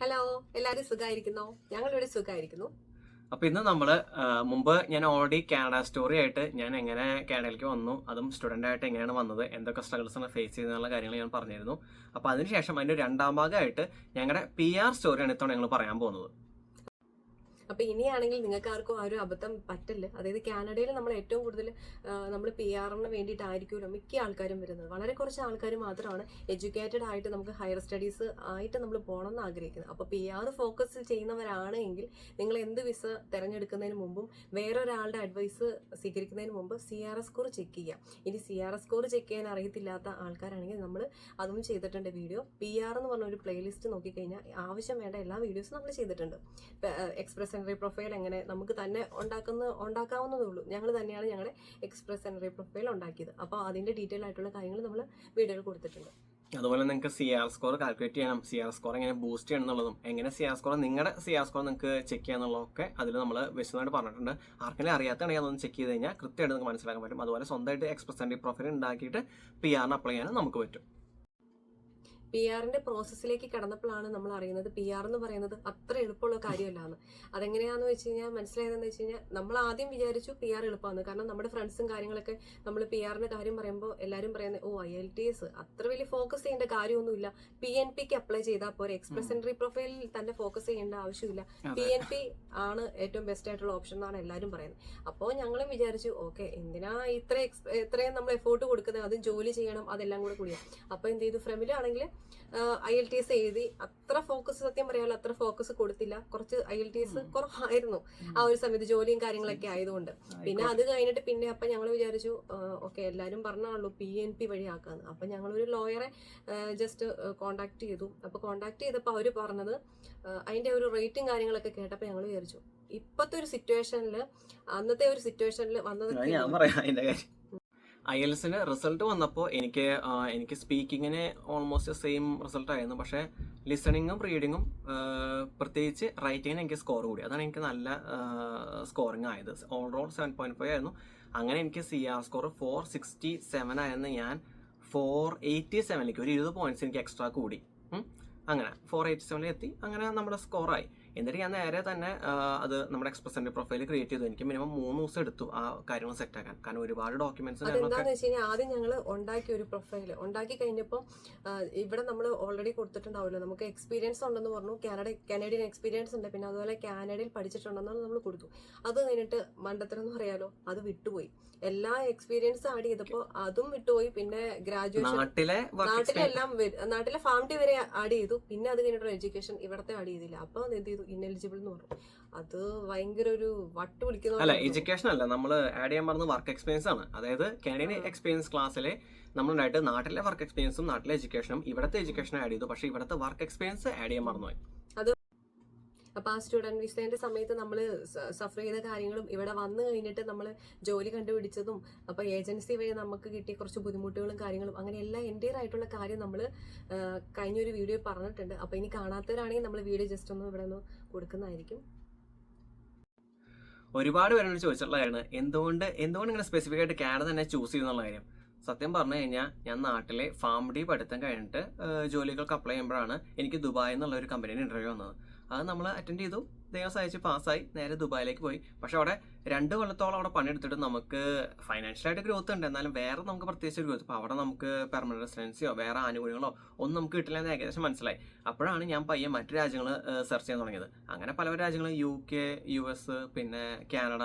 Hello, എല്ലാവരും സുഖമായിരിക്കുന്നോ? ഞങ്ങളിവിടെ സുഖമായിരിക്കുന്നു. അപ്പൊ ഇന്ന് നമ്മള് മുമ്പ് ഞാൻ ഓൾറെഡി കാനഡ സ്റ്റോറി ആയിട്ട് ഞാൻ എങ്ങനെ കാനഡയിലേക്ക് വന്നു, അതും സ്റ്റുഡന്റ് ആയിട്ട് എങ്ങനെയാണ് വന്നത്, എന്തൊക്കെ സ്ട്രഗിൾസ് ഫേസ് ചെയ്തെന്നുള്ള കാര്യങ്ങൾ ഞാൻ പറഞ്ഞിരുന്നു. അപ്പൊ അതിനുശേഷം അതിന്റെ രണ്ടാം ഭാഗമായിട്ട് ഞങ്ങളുടെ PR സ്റ്റോറിയാണ് ഇത്തവണ ഞങ്ങൾ പറയാൻ പോകുന്നത്. അപ്പൊ ഇനിയാണെങ്കിൽ നിങ്ങൾക്ക് ആർക്കും ആ ഒരു അബദ്ധം പറ്റില്ല. അതായത് കാനഡയിൽ നമ്മൾ ഏറ്റവും കൂടുതൽ നമ്മൾ PR-ന് വേണ്ടിയിട്ടായിരിക്കുമല്ലോ മിക്ക ആൾക്കാരും വരുന്നത്. വളരെ കുറച്ച് ആൾക്കാർ മാത്രമാണ് എഡ്യൂക്കേറ്റഡ് ആയിട്ട് നമുക്ക് ഹയർ സ്റ്റഡീസ് ആയിട്ട് നമ്മൾ പോകണം എന്ന് ആഗ്രഹിക്കുന്നത്. അപ്പോൾ PR ഫോക്കസ് ചെയ്യുന്നവരാണെങ്കിൽ നിങ്ങൾ എന്ത് വിസ തിരഞ്ഞെടുക്കുന്നതിന് മുമ്പും വേറൊരാളുടെ അഡ്വൈസ് സ്വീകരിക്കുന്നതിന് മുമ്പ് CRS സ്കോർ ചെക്ക് ചെയ്യാം. ഇനി CRS സ്കോർ ചെക്ക് ചെയ്യാൻ അറിയത്തില്ലാത്ത ആൾക്കാരാണെങ്കിൽ നമ്മൾ അതും ചെയ്തിട്ടുണ്ട്. വീഡിയോ PR എന്ന് പറഞ്ഞ ഒരു പ്ലേലിസ്റ്റ് നോക്കിക്കഴിഞ്ഞാൽ ആവശ്യം വേണ്ട എല്ലാ വീഡിയോസും നമ്മൾ ചെയ്തിട്ടുണ്ട്. എക്സ്പ്രസ് എൻട്രി പ്രൊഫൈൽ എങ്ങനെ നമുക്ക് തന്നെ ഉണ്ടാക്കാവുന്നതേ ഉള്ളൂ. ഞങ്ങൾ തന്നെയാണ് ഞങ്ങളുടെ എക്സ്പ്രസ് എൻട്രി പ്രൊഫൈൽ ഉണ്ടാക്കിയത്. അപ്പോൾ അതിന്റെ ഡീറ്റെയിൽ ആയിട്ടുള്ള കാര്യങ്ങൾ നമ്മൾ വീഡിയോയിൽ കൊടുത്തിട്ടുണ്ട്. അതുപോലെ നിങ്ങൾക്ക് CR സ്കോർ കാൽക്കുലേറ്റ് ചെയ്യണം, CR സ്കോർ എങ്ങനെ ബൂസ്റ്റ് ചെയ്യണം എന്നുള്ളതും, എങ്ങനെ CR സ്കോർ നിങ്ങളുടെ CR സ്കോർ നിങ്ങൾക്ക് ചെക്ക് ചെയ്യാന്നുള്ളതൊക്കെ അതിൽ നമ്മൾ വിശദമായിട്ട് പറഞ്ഞിട്ടുണ്ട്. ആർക്കെങ്കിലും അറിയാത്തതാണെങ്കിൽ അതൊന്ന് ചെക്ക് ചെയ്ത് കഴിഞ്ഞാൽ കൃത്യമായിട്ട് നിങ്ങൾക്ക് മനസ്സിലാക്കാൻ പറ്റും. അതുപോലെ സ്വന്തമായിട്ട് എക്സ്പ്രസ് എൻട്രി പ്രൊഫൈൽ ഉണ്ടാക്കിയിട്ട് PR-ന് അപ്ലൈ ചെയ്യാനും നമുക്ക് പറ്റും. PR-ന്റെ പ്രോസസ്സിലേക്ക് കടന്നപ്പോഴാണ് നമ്മൾ അറിയുന്നത് PR എന്ന് പറയുന്നത് അത്ര എളുപ്പമുള്ള കാര്യമല്ലാന്ന്. അതെങ്ങനെയാന്ന് വെച്ച് കഴിഞ്ഞാൽ മനസ്സിലായതെന്ന് വെച്ച് കഴിഞ്ഞാൽ നമ്മൾ ആദ്യം വിചാരിച്ചു PR എളുപ്പമാണ്. കാരണം നമ്മുടെ ഫ്രണ്ട്സും കാര്യങ്ങളൊക്കെ നമ്മൾ PR-ന്റെ കാര്യം പറയുമ്പോൾ എല്ലാവരും പറയുന്നത് IELTS അത്ര വലിയ ഫോക്കസ് ചെയ്യേണ്ട കാര്യമൊന്നുമില്ല, PNPക്ക് അപ്ലൈ ചെയ്താൽ പോരെ, എക്സ്പ്രസ് എൻട്രി പ്രൊഫൈലിൽ തന്നെ ഫോക്കസ് ചെയ്യേണ്ട ആവശ്യമില്ല, PNP ആണ് ഏറ്റവും ബെസ്റ്റ് ആയിട്ടുള്ള ഓപ്ഷൻ എന്നാണ് എല്ലാവരും പറയുന്നത്. അപ്പോൾ ഞങ്ങളും വിചാരിച്ചു ഓക്കെ, എന്തിനാ ഇത്രയും നമ്മൾ എഫോർട്ട് കൊടുക്കുന്നത്, അതും ജോലി ചെയ്യണം, അതെല്ലാം കൂടെ കൂടിയാണ്. അപ്പോൾ എന്ത് ചെയ്തു, ഫ്രമിലാണെങ്കിൽ IELTS എഴുതി. അത്ര ഫോക്കസ്, സത്യം പറയാലോ, അത്ര ഫോക്കസ് കൊടുത്തില്ല. കുറച്ച് IELTS കുറവായിരുന്നു ആ ഒരു സമയത്ത്, ജോലിയും കാര്യങ്ങളൊക്കെ ആയതുകൊണ്ട്. പിന്നെ അത് കഴിഞ്ഞിട്ട് പിന്നെ അപ്പൊ ഞങ്ങൾ വിചാരിച്ചു ഓക്കെ, എല്ലാവരും പറഞ്ഞാണല്ലോ PNP വഴി ആക്കാന്ന്. അപ്പൊ ഞങ്ങളൊരു ലോയറെ ജസ്റ്റ് കോണ്ടാക്ട് ചെയ്തു. അപ്പൊ കോണ്ടാക്ട് ചെയ്തപ്പോൾ അവര് പറഞ്ഞത് അതിന്റെ ഒരു റേറ്റും കാര്യങ്ങളൊക്കെ കേട്ടപ്പോൾ ഞങ്ങൾ വിചാരിച്ചു ഇപ്പത്തെ ഒരു സിറ്റുവേഷനിൽ, അന്നത്തെ ഒരു സിറ്റുവേഷനിൽ വന്നത് IELTS-ന് റിസൾട്ട് വന്നപ്പോൾ എനിക്ക് സ്പീക്കിങ്ങിന് ഓൾമോസ്റ്റ് സെയിം റിസൾട്ട് ആയിരുന്നു. പക്ഷേ ലിസണിങ്ങും റീഡിങ്ങും പ്രത്യേകിച്ച് റൈറ്റിങ്ങിന് എനിക്ക് സ്കോർ കൂടി. അതാണ് എനിക്ക് നല്ല സ്കോറിങ് ആയത്. ഓവറോൾ 7.5 ആയിരുന്നു. അങ്ങനെ എനിക്ക് CR സ്കോർ 467 ആയിരുന്നു. ഞാൻ 487ലേക്ക് ഒരു 20 പോയിന്റ്സ് എനിക്ക് എക്സ്ട്രാ കൂടി. അങ്ങനെ 487 എത്തി. അങ്ങനെ നമ്മുടെ സ്കോറായി. എന്നിട്ട് ഞാൻ നേരെ തന്നെ അത് നമ്മുടെ എക്സ്പ്രസ് എൻട്രി പ്രൊഫൈൽ ക്രിയേറ്റ് ചെയ്തു. എനിക്ക് മിനിമം 3 ദിവസം എടുത്തു ആ കാര്യങ്ങൾ സെറ്റ് ആക്കാൻ. കാരണം ഒരുപാട് ഡോക്യുമെന്റ്സ്. അതെന്താന്ന് വെച്ച് കഴിഞ്ഞാൽ ആദ്യം ഞങ്ങൾ ഉണ്ടാക്കിയ ഒരു പ്രൊഫൈൽ ഉണ്ടാക്കി കഴിഞ്ഞപ്പോൾ ഇവിടെ നമ്മൾ ഓൾറെഡി കൊടുത്തിട്ടുണ്ടാവുമല്ലോ, നമുക്ക് എക്സ്പീരിയൻസ് ഉണ്ടെന്ന് പറഞ്ഞു, കാനഡിയൻ എക്സ്പീരിയൻസ് ഉണ്ട്, പിന്നെ അതുപോലെ കാനഡയിൽ പഠിച്ചിട്ടുണ്ടെന്നാണ് നമ്മൾ കൊടുത്തു. അത് കഴിഞ്ഞിട്ട് മണ്ടത്തരം എന്ന് പറയാലോ, അത് വിട്ടുപോയി. എല്ലാ എക്സ്പീരിയൻസ് ആഡ് ചെയ്തപ്പോൾ അതും വിട്ടുപോയി. പിന്നെ ഗ്രാജുവേഷൻ നാട്ടിലെ ഫാമിലി വരെ ആഡ് ചെയ്തു. പിന്നെ അത് കഴിഞ്ഞിട്ടുള്ള എഡ്യൂക്കേഷൻ ഇവിടത്തെ ആഡ് ചെയ്തില്ല. അപ്പൊ എന്ത് ചെയ്തു, ഇൻഎലിജിബിൾ എന്ന് പറഞ്ഞു. അത് ഭയങ്കര ഒരു വട്ട് വിളിക്കുന്ന. അല്ല, എഡ്യൂക്കേഷൻ അല്ല, നമ്മൾ ആഡ് ചെയ്യാൻ പറഞ്ഞത് വർക്ക് എക്സ്പീരിയൻസ് ആണ്. അതായത് കാനഡിയൻ എക്സ്പീരിയൻസ് ക്ലാസ്സിലെ നമ്മളുണ്ടായിട്ട് നാട്ടിലെ വർക്ക് എക്സ്പീരിയൻസും നാട്ടിലെ എഡ്യൂക്കേഷനും ഇവിടത്തെ എഡ്യൂക്കേഷനും ആഡ് ചെയ്തു. പക്ഷെ ഇവിടത്തെ വർക്ക് എക്സ്പീരിയൻസ് ആഡ് ചെയ്യാൻ മറന്നുപോയി. അപ്പോൾ ആ സ്റ്റുഡൻറ് വിസേന്റെ സമയത്ത് നമ്മൾ സഫർ ചെയ്ത കാര്യങ്ങളും ഇവിടെ വന്നു കഴിഞ്ഞിട്ട് നമ്മൾ ജോലി കണ്ടുപിടിച്ചതും, അപ്പോൾ ഏജൻസി വഴി നമുക്ക് കിട്ടിയ കുറച്ച് ബുദ്ധിമുട്ടുകളും കാര്യങ്ങളും, അങ്ങനെ എല്ലാം എൻ്റെ ആയിട്ടുള്ള കാര്യം നമ്മൾ കഴിഞ്ഞൊരു വീഡിയോ പറഞ്ഞിട്ടുണ്ട്. അപ്പോൾ ഇനി കാണാത്തവരാണെങ്കിൽ നമ്മൾ വീഡിയോ ജസ്റ്റ് ഒന്ന് ഇവിടെ ഒന്ന് കൊടുക്കുന്നതായിരിക്കും. ഒരുപാട് പേരോട് ചോദിച്ചിട്ടുള്ള കാര്യമാണ് എന്തുകൊണ്ട് ഇങ്ങനെ സ്പെസിഫിക് ആയിട്ട് കാനഡ തന്നെ ചൂസ് ചെയ്യുന്നുള്ള കാര്യം. സത്യം പറഞ്ഞു കഴിഞ്ഞാൽ ഞാൻ നാട്ടിലെ ഫാമിലി പഠിത്തം കഴിഞ്ഞിട്ട് ജോലികൾക്ക് അപ്ലൈ ചെയ്യുമ്പോഴാണ് എനിക്ക് ദുബായ് എന്നുള്ള ഒരു കമ്പനിയിൽ ഇന്റർവ്യൂ വന്നത്. അത് നമ്മൾ അറ്റൻഡ് ചെയ്തു, ദൈവം സഹായിച്ച് പാസ്സായി, നേരെ ദുബായിലേക്ക് പോയി. പക്ഷെ അവിടെ 2 കൊല്ലത്തോളം അവിടെ പണിയെടുത്തിട്ട് നമുക്ക് ഫൈനാൻഷ്യലായിട്ട് ഗ്രോത്ത് ഉണ്ട്, എന്നാലും വേറെ നമുക്ക് പ്രത്യേകിച്ച് ഒരു ഗ്രോത്ത്. അപ്പോൾ അവിടെ നമുക്ക് പെർമനന്റ് റെസിഡൻസിയോ വേറെ ആനുകൂല്യങ്ങളോ ഒന്നും നമുക്ക് കിട്ടില്ല എന്ന് ഏകദേശം മനസ്സിലായി. അപ്പോഴാണ് ഞാൻ പയ്യെ മറ്റു രാജ്യങ്ങൾ സെർച്ച് ചെയ്യാൻ തുടങ്ങിയത്. അങ്ങനെ പല രാജ്യങ്ങൾ, UK, US, പിന്നെ കാനഡ,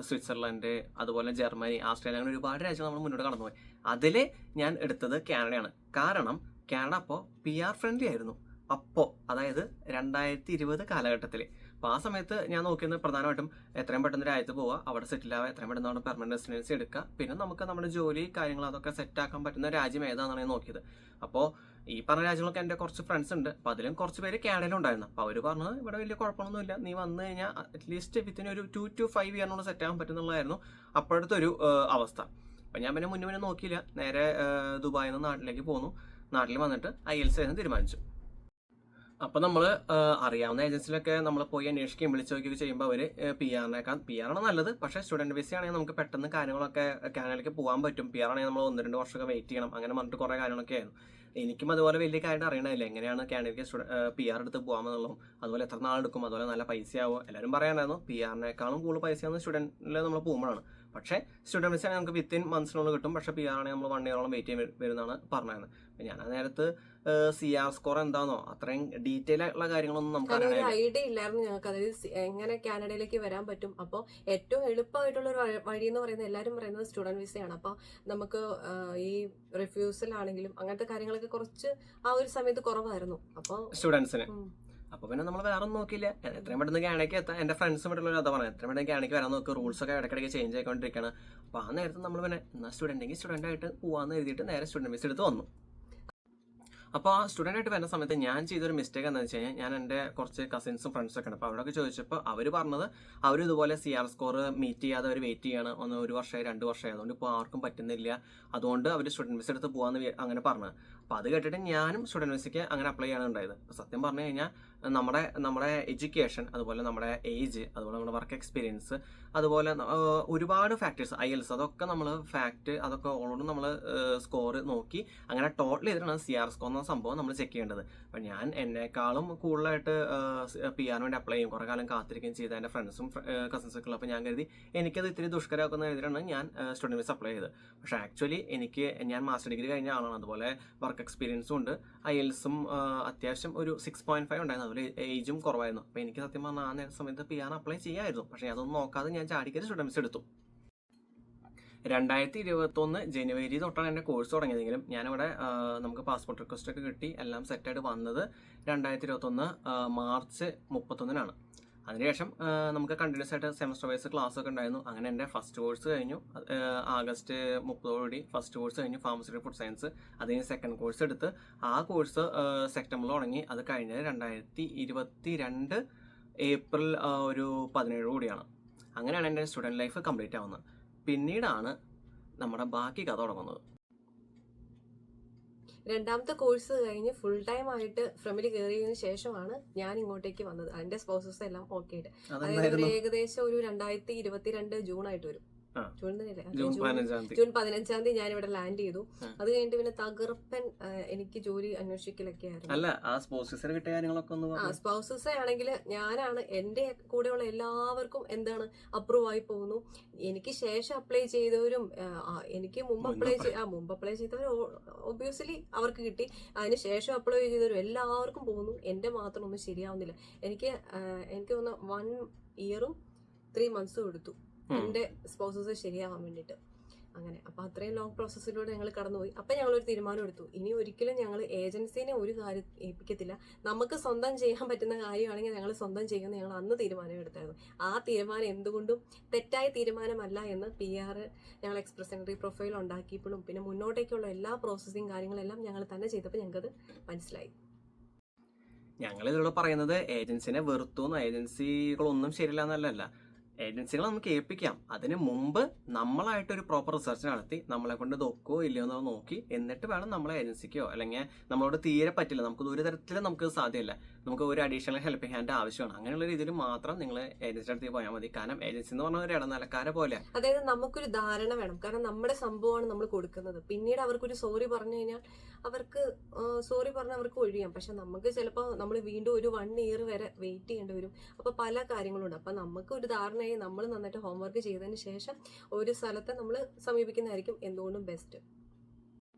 സ്വിറ്റ്സർലൻഡ്, അതുപോലെ ജർമ്മനി, ഓസ്ട്രേലിയ, അങ്ങനെ ഒരുപാട് രാജ്യങ്ങൾ നമ്മൾ മുന്നോട്ട് കടന്നുപോയി. അതിൽ ഞാൻ എടുത്തത് കാനഡയാണ്. കാരണം കാനഡ അപ്പോൾ PR ഫ്രണ്ട്ലി ആയിരുന്നു. അപ്പോൾ അതായത് 2020 കാലഘട്ടത്തിൽ. അപ്പോൾ ആ സമയത്ത് ഞാൻ നോക്കിയത് പ്രധാനമായിട്ടും എത്രയും പെട്ടെന്ന് രാജ്യത്ത് പോവുക, അവിടെ സെറ്റിൽ ആവുക, എത്രയും പെട്ടെന്ന് പെർമനന്റ് റെസിഡൻസി എടുക്കുക, പിന്നെ നമുക്ക് നമ്മുടെ ജോലി കാര്യങ്ങൾ അതൊക്കെ സെറ്റ് ആക്കാൻ പറ്റുന്ന രാജ്യം ഏതാണെന്നാണ് ഞാൻ നോക്കിയത്. അപ്പോൾ ഈ പറഞ്ഞ രാജ്യങ്ങളൊക്കെ എൻ്റെ കുറച്ച് ഫ്രണ്ട്സ് ഉണ്ട്. അപ്പോൾ അതിലും കുറച്ച് പേര് കാനഡയിലും ഉണ്ടായിരുന്നു. അപ്പോൾ അവർ പറഞ്ഞത് ഇവിടെ വലിയ കുഴപ്പമൊന്നുമില്ല, നീ വന്നു കഴിഞ്ഞാൽ അറ്റ്ലീസ്റ്റ് വിത്തിൻ ഒരു 2 to 5 ഇയറിനോട് സെറ്റ് ആകാൻ പറ്റുന്നുള്ളതായിരുന്നു അപ്പോഴത്തെ ഒരു അവസ്ഥ. അപ്പം ഞാൻ പിന്നെ മുന്നേ നോക്കിയില്ല, നേരെ ദുബായിൽ നിന്ന് നാട്ടിലേക്ക് പോന്നു. നാട്ടിൽ വന്നിട്ട് IELTS എന്ന് തീരുമാനിച്ചു. അപ്പോൾ നമ്മൾ അറിയാവുന്ന ഏജൻസിലൊക്കെ നമ്മൾ പോയി അന്വേഷിക്കുകയും വിളിച്ചു നോക്കുകയൊക്കെ ചെയ്യുമ്പോൾ അവർ PR ആണ് നല്ലത്. പക്ഷേ സ്റ്റുഡൻറ് വിസ ആണെങ്കിൽ നമുക്ക് പെട്ടെന്ന് കാര്യങ്ങളൊക്കെ കാനഡയിലേക്ക് പോകാൻ പറ്റും. PR ആണെങ്കിൽ നമ്മൾ 1-2 വർഷമൊക്കെ വെയിറ്റ് ചെയ്യണം, അങ്ങനെ പറഞ്ഞിട്ട് കുറേ കാര്യങ്ങളൊക്കെ ആയിരുന്നു. എനിക്കും അതുപോലെ വലിയ കാര്യം അറിയണമില്ല എങ്ങനെയാണ് കാനഡയ്ക്ക് PR എടുത്ത് പോകാമെന്നുള്ളതും അതുപോലെ എത്ര നാളെടുക്കും, അതുപോലെ നല്ല പൈസയാവോ എല്ലാവരും പറയാനായിരുന്നു. PR-നേക്കാളും കൂടുതൽ പൈസയാണ് സ്റ്റുഡൻറ്റിൽ നമ്മൾ പോകുമ്പോഴാണ്. പക്ഷേ സ്റ്റുഡൻറ്റ് വിസ നമുക്ക് വിത്തിൻ മന്ത്സിനുള്ളിൽ കിട്ടും. പക്ഷേ PR ആണെങ്കിൽ നമ്മൾ 1 ഇയറോളം വെയിറ്റ് ചെയ്യാൻ വരുന്നതാണ് പറഞ്ഞത്. അപ്പം ഞാൻ ആ നേരത്ത് CR സ്കോർ എന്താണോ അത്രയും ഡീറ്റെയിൽ ആയിട്ടുള്ള കാര്യങ്ങളൊന്നും നമുക്ക് ഒരു അറിയില്ല. ഐഡിയ ഇല്ലായിരുന്നു ഞങ്ങൾക്ക്, അതായത് എങ്ങനെ കാനഡയിലേക്ക് വരാൻ പറ്റും. അപ്പോൾ ഏറ്റവും എളുപ്പമായിട്ടുള്ള ഒരു വഴി എന്ന് പറയുന്നത് എല്ലാവരും പറയുന്നത് സ്റ്റുഡന്റ് വിസയാണ്. അപ്പോൾ നമുക്ക് ഈ റിഫ്യൂസൽ ആണെങ്കിലും അങ്ങനത്തെ കാര്യങ്ങളൊക്കെ കുറച്ച് ആ ഒരു സമയത്ത് കുറവായിരുന്നു. അപ്പോൾ സ്റ്റുഡൻസിന് അപ്പോൾ പിന്നെ നമ്മൾ വേറെ ഒന്നും നോക്കിയില്ല, എത്രയും പെട്ടെന്ന് കാനഡയ്ക്ക് എത്താം. എൻ്റെ ഫ്രണ്ട്സും വീട്ടിലുള്ള അതാ പറഞ്ഞത്, എത്രയും പെട്ടെന്ന് കാനഡയ്ക്ക് വരാൻ നോക്കുക, റൂൾസ് ഒക്കെ ഇടയ്ക്കിടയ്ക്ക് ചേഞ്ച് ആയിക്കൊണ്ടിരിക്കുകയാണ്. അപ്പോൾ ആ നേരത്തെ നമ്മൾ പിന്നെ എന്നാൽ സ്റ്റുഡൻ്റ് ആയിട്ട് പോകാമെന്ന് എഴുതിയിട്ട് നേരെ സ്റ്റുഡൻറ്റ് വിസ എടുത്ത് വന്നു. അപ്പോൾ ആ സ്റ്റുഡൻ്റ് ആയിട്ട് വരുന്ന സമയത്ത് ഞാൻ ചെയ്തൊരു മിസ്റ്റേക്ക് എന്താണെന്ന് വെച്ച് കഴിഞ്ഞാൽ, ഞാൻ എൻ്റെ കുറച്ച് കസിൻസും ഫ്രണ്ട്സും ഒക്കെ ഉണ്ട്. അപ്പോൾ അവരൊക്കെ ചോദിച്ചപ്പോൾ അവർ പറഞ്ഞത് അവർ ഇതുപോലെ CR സ്കോർ മീറ്റ് ചെയ്യാതെ അവർ വെയിറ്റ് ചെയ്യാണ്, 1 വർഷമായി 2 വർഷമായി, അതുകൊണ്ട് ഇപ്പോൾ ആർക്കും പറ്റുന്നില്ല, അതുകൊണ്ട് അവർ സ്റ്റുഡൻറ്റ് വിസ എടുത്ത് പോകാമെന്ന് അങ്ങനെ പറഞ്ഞത്. അപ്പോൾ അത് കേട്ടിട്ട് ഞാനും സ്റ്റുഡൻറ്റ് വിസയ്ക്ക് അങ്ങനെ അപ്ലൈ ചെയ്യാണ് ഉണ്ടായത്. സത്യം പറഞ്ഞു കഴിഞ്ഞാൽ നമ്മുടെ എഡ്യൂക്കേഷൻ, അതുപോലെ നമ്മുടെ ഏജ്, അതുപോലെ നമ്മുടെ വർക്ക് എക്സ്പീരിയൻസ്, അതുപോലെ ഒരുപാട് ഫാക്ടേഴ്സ്, IELTS അതൊക്കെ നമ്മൾ അതൊക്കെ ഓൾറെഡി നമ്മൾ സ്കോർ നോക്കി അങ്ങനെ ടോട്ടൽ ചെയ്തിട്ടാണ് CR സ്കോർ എന്ന സംഭവം നമ്മൾ ചെക്ക് ചെയ്യേണ്ടത്. അപ്പം ഞാൻ എന്നെക്കാളും കൂടുതലായിട്ട് PR വേണ്ടി അപ്ലൈ ചെയ്യും, കുറേ കാലം കാത്തിരിക്കുകയും ചെയ്ത എൻ്റെ ഫ്രണ്ട്സും കസിൻസൊക്കെ ഉള്ള. അപ്പോൾ ഞാൻ കരുതി എനിക്കത് ഇത്തിരി ദുഷ്കരമാക്കുന്ന രീതിയിലാണ് ഞാൻ സ്റ്റുഡൻറ്റ് വിസ അപ്ലൈ ചെയ്തത്. പക്ഷേ ആക്ച്വലി ഞാൻ മാസ്റ്റർ ഡിഗ്രി കഴിഞ്ഞ ആളാണ്, അതുപോലെ വർക്ക് എക്സ്പീരിയൻസും ഉണ്ട്, IELTSഉം അത്യാവശ്യം ഒരു 6.5 ഉണ്ടായിരുന്നു, അതുപോലെ ഏജും കുറവായിരുന്നു. അപ്പോൾ എനിക്ക് സത്യം പറഞ്ഞാൽ ആ നേരം സമയത്ത് PR അപ്ലൈ ചെയ്യായിരുന്നു. പക്ഷേ അതൊന്നും നോക്കാതെ ഞാൻ ചാടിക്കറി സ്റ്റുഡൻറ്റ് വിസ എടുത്തു. 2021 ജനുവരി തൊട്ടാണ് എൻ്റെ കോഴ്സ് തുടങ്ങിയതെങ്കിലും ഞാനിവിടെ നമുക്ക് പാസ്പോർട്ട് റിക്വസ്റ്റ് ഒക്കെ കിട്ടി എല്ലാം സെറ്റായിട്ട് വന്നത് 2021 മാർച്ച് 31-നാണ്. അതിനുശേഷം നമുക്ക് കണ്ടിന്യൂസ് ആയിട്ട് സെമസ്റ്റർ വൈസ് ക്ലാസ് ഒക്കെ ഉണ്ടായിരുന്നു. അങ്ങനെ എൻ്റെ ഫസ്റ്റ് കോഴ്സ് കഴിഞ്ഞു, ആഗസ്റ്റ് 30 ഫസ്റ്റ് കോഴ്സ് കഴിഞ്ഞു, ഫാർമസ്യൂട്ടിക്കൽ ഫുഡ് സയൻസ്. അത് കഴിഞ്ഞ് സെക്കൻഡ് കോഴ്സ് എടുത്ത് ആ കോഴ്സ് സെപ്റ്റംബറിൽ തുടങ്ങി. അത് കഴിഞ്ഞത് 2022 ഏപ്രിൽ ഒരു 17 കൂടിയാണ്. അങ്ങനെയാണ് എൻ്റെ സ്റ്റുഡൻറ്റ് ലൈഫ് കംപ്ലീറ്റ് ആവുന്നത്. പിന്നീടാണ് നമ്മുടെ ബാക്കി കഥ തുടങ്ങുന്നത്. രണ്ടാമത്തെ കോഴ്സ് കഴിഞ്ഞ് ഫുൾ ടൈം ആയിട്ട് ഫ്രമിൽ കയറിയതിനു ശേഷമാണ് ഞാൻ ഇങ്ങോട്ടേക്ക് വന്നത്. അതിന്റെ പ്രോസസ് എല്ലാം ഓക്കെ ആയിട്ട്, അതായത് ഏകദേശം ഒരു 2022 ജൂൺ ആയിട്ട് വരും. ജൂൺ 15-ാം തീയതി ഞാൻ ഇവിടെ ലാൻഡ് ചെയ്തു. അത് കഴിഞ്ഞിട്ട് പിന്നെ തകർപ്പൻ എനിക്ക് ജോലി അന്വേഷിക്കലൊക്കെ ആയിരുന്നു. സ്പൗസസ് ആണെങ്കിൽ ഞാനാണ് എന്റെ കൂടെയുള്ള എല്ലാവർക്കും എന്താണ് അപ്രൂവ് ആയി പോകുന്നു. എനിക്ക് ശേഷം അപ്ലൈ ചെയ്തവരും എനിക്ക് മുമ്പ് അപ്ലൈ ചെയ്തവർ ഒബ്വിയസ്ലി അവർക്ക് കിട്ടി. അതിന് ശേഷം അപ്ലൈ ചെയ്തവരും എല്ലാവർക്കും പോകുന്നു. എന്റെ മാത്രം ഒന്നും ശരിയാവുന്നില്ല. എനിക്ക് തോന്നുന്നു 1 ഇയറും 3 മന്ത്സും എടുത്തു എന്റെ സ്പൗസസ് ശരിയാവാൻ വേണ്ടിയിട്ട്. അങ്ങനെ അപ്പൊ അത്രയും ലോങ് പ്രോസസ്സിലൂടെ ഞങ്ങൾ കടന്നുപോയി. അപ്പൊ ഞങ്ങൾ ഒരു തീരുമാനം എടുത്തു, ഇനി ഒരിക്കലും ഞങ്ങൾ ഏജൻസിനെ ഒരു കാര്യം ഏൽപ്പിക്കത്തില്ല, നമുക്ക് സ്വന്തം ചെയ്യാൻ പറ്റുന്ന കാര്യമാണെങ്കിൽ ഞങ്ങൾ സ്വന്തം ചെയ്യുമെന്ന് ഞങ്ങൾ അന്ന് തീരുമാനം എടുത്തായിരുന്നു. ആ തീരുമാനം എന്തുകൊണ്ടും തെറ്റായ തീരുമാനമല്ല എന്ന് PR ഞങ്ങൾ എക്സ്പ്രസ് എൻട്രി പ്രൊഫൈൽ ഉണ്ടാക്കിയപ്പോഴും പിന്നെ മുന്നോട്ടേക്കുള്ള എല്ലാ പ്രോസസ്സിങ് കാര്യങ്ങളെല്ലാം ഞങ്ങൾ തന്നെ ചെയ്തപ്പോൾ ഞങ്ങൾക്കത് മനസ്സിലായി. ഞങ്ങളിതിലൂടെ പറയുന്നത് ഏജൻസിനെ വെറുത്തുനിന്ന്, ഏജൻസികളൊന്നും ശരിയില്ല എന്നല്ല. ഏജൻസികളെ നമുക്ക് ഏൽപ്പിക്കാം, അതിന് മുമ്പ് നമ്മളായിട്ടൊരു പ്രോപ്പർ റിസർച്ച് നടത്തി നമ്മളെ കൊണ്ട് ഇതൊക്കോ ഇല്ലയോ എന്ന് നോക്കി എന്നിട്ട് വേണം നമ്മളെ ഏജൻസിക്കോ അല്ലെങ്കിൽ നമ്മളോട് തീരെ പറ്റില്ല, നമുക്ക് ഒരു തരത്തിലും നമുക്ക് സാധ്യമല്ല, നമുക്ക് ഒരു അഡീഷണൽ ഹെൽപ്പിംഗ് ഹാൻഡ് ആവശ്യമാണ്, അങ്ങനെയുള്ള രീതിയിൽ മാത്രം നിങ്ങൾ ഏജൻസിയുടെ അടുത്ത് പോയാൽ മതി. കാരണം ഏജൻസി എന്ന് പറഞ്ഞ ഒരു ഇടനിലക്കാരെ പോലെ. അതായത് നമുക്കൊരു ധാരണ വേണം, കാരണം നമ്മുടെ സംഭവമാണ് നമ്മൾ കൊടുക്കുന്നത്. പിന്നീട് അവർക്കൊരു സോറി പറഞ്ഞു കഴിഞ്ഞാൽ അവർക്ക് സോറി പറഞ്ഞാൽ അവർക്ക് ഒഴിയാം. പക്ഷെ നമുക്ക് ചിലപ്പോൾ നമ്മൾ വീണ്ടും ഒരു 1 ഇയർ വരെ വെയിറ്റ് ചെയ്യേണ്ടി വരും. അപ്പൊ പല കാര്യങ്ങളുണ്ട്. അപ്പൊ നമുക്ക് ഒരു ധാരണയായി നമ്മൾ നന്നായിട്ട് ഹോംവർക്ക് ചെയ്തതിന് ശേഷം ഒരു സ്ഥലത്തെ നമ്മൾ സമീപിക്കുന്നതായിരിക്കും എന്തുകൊണ്ടും ബെസ്റ്റ്.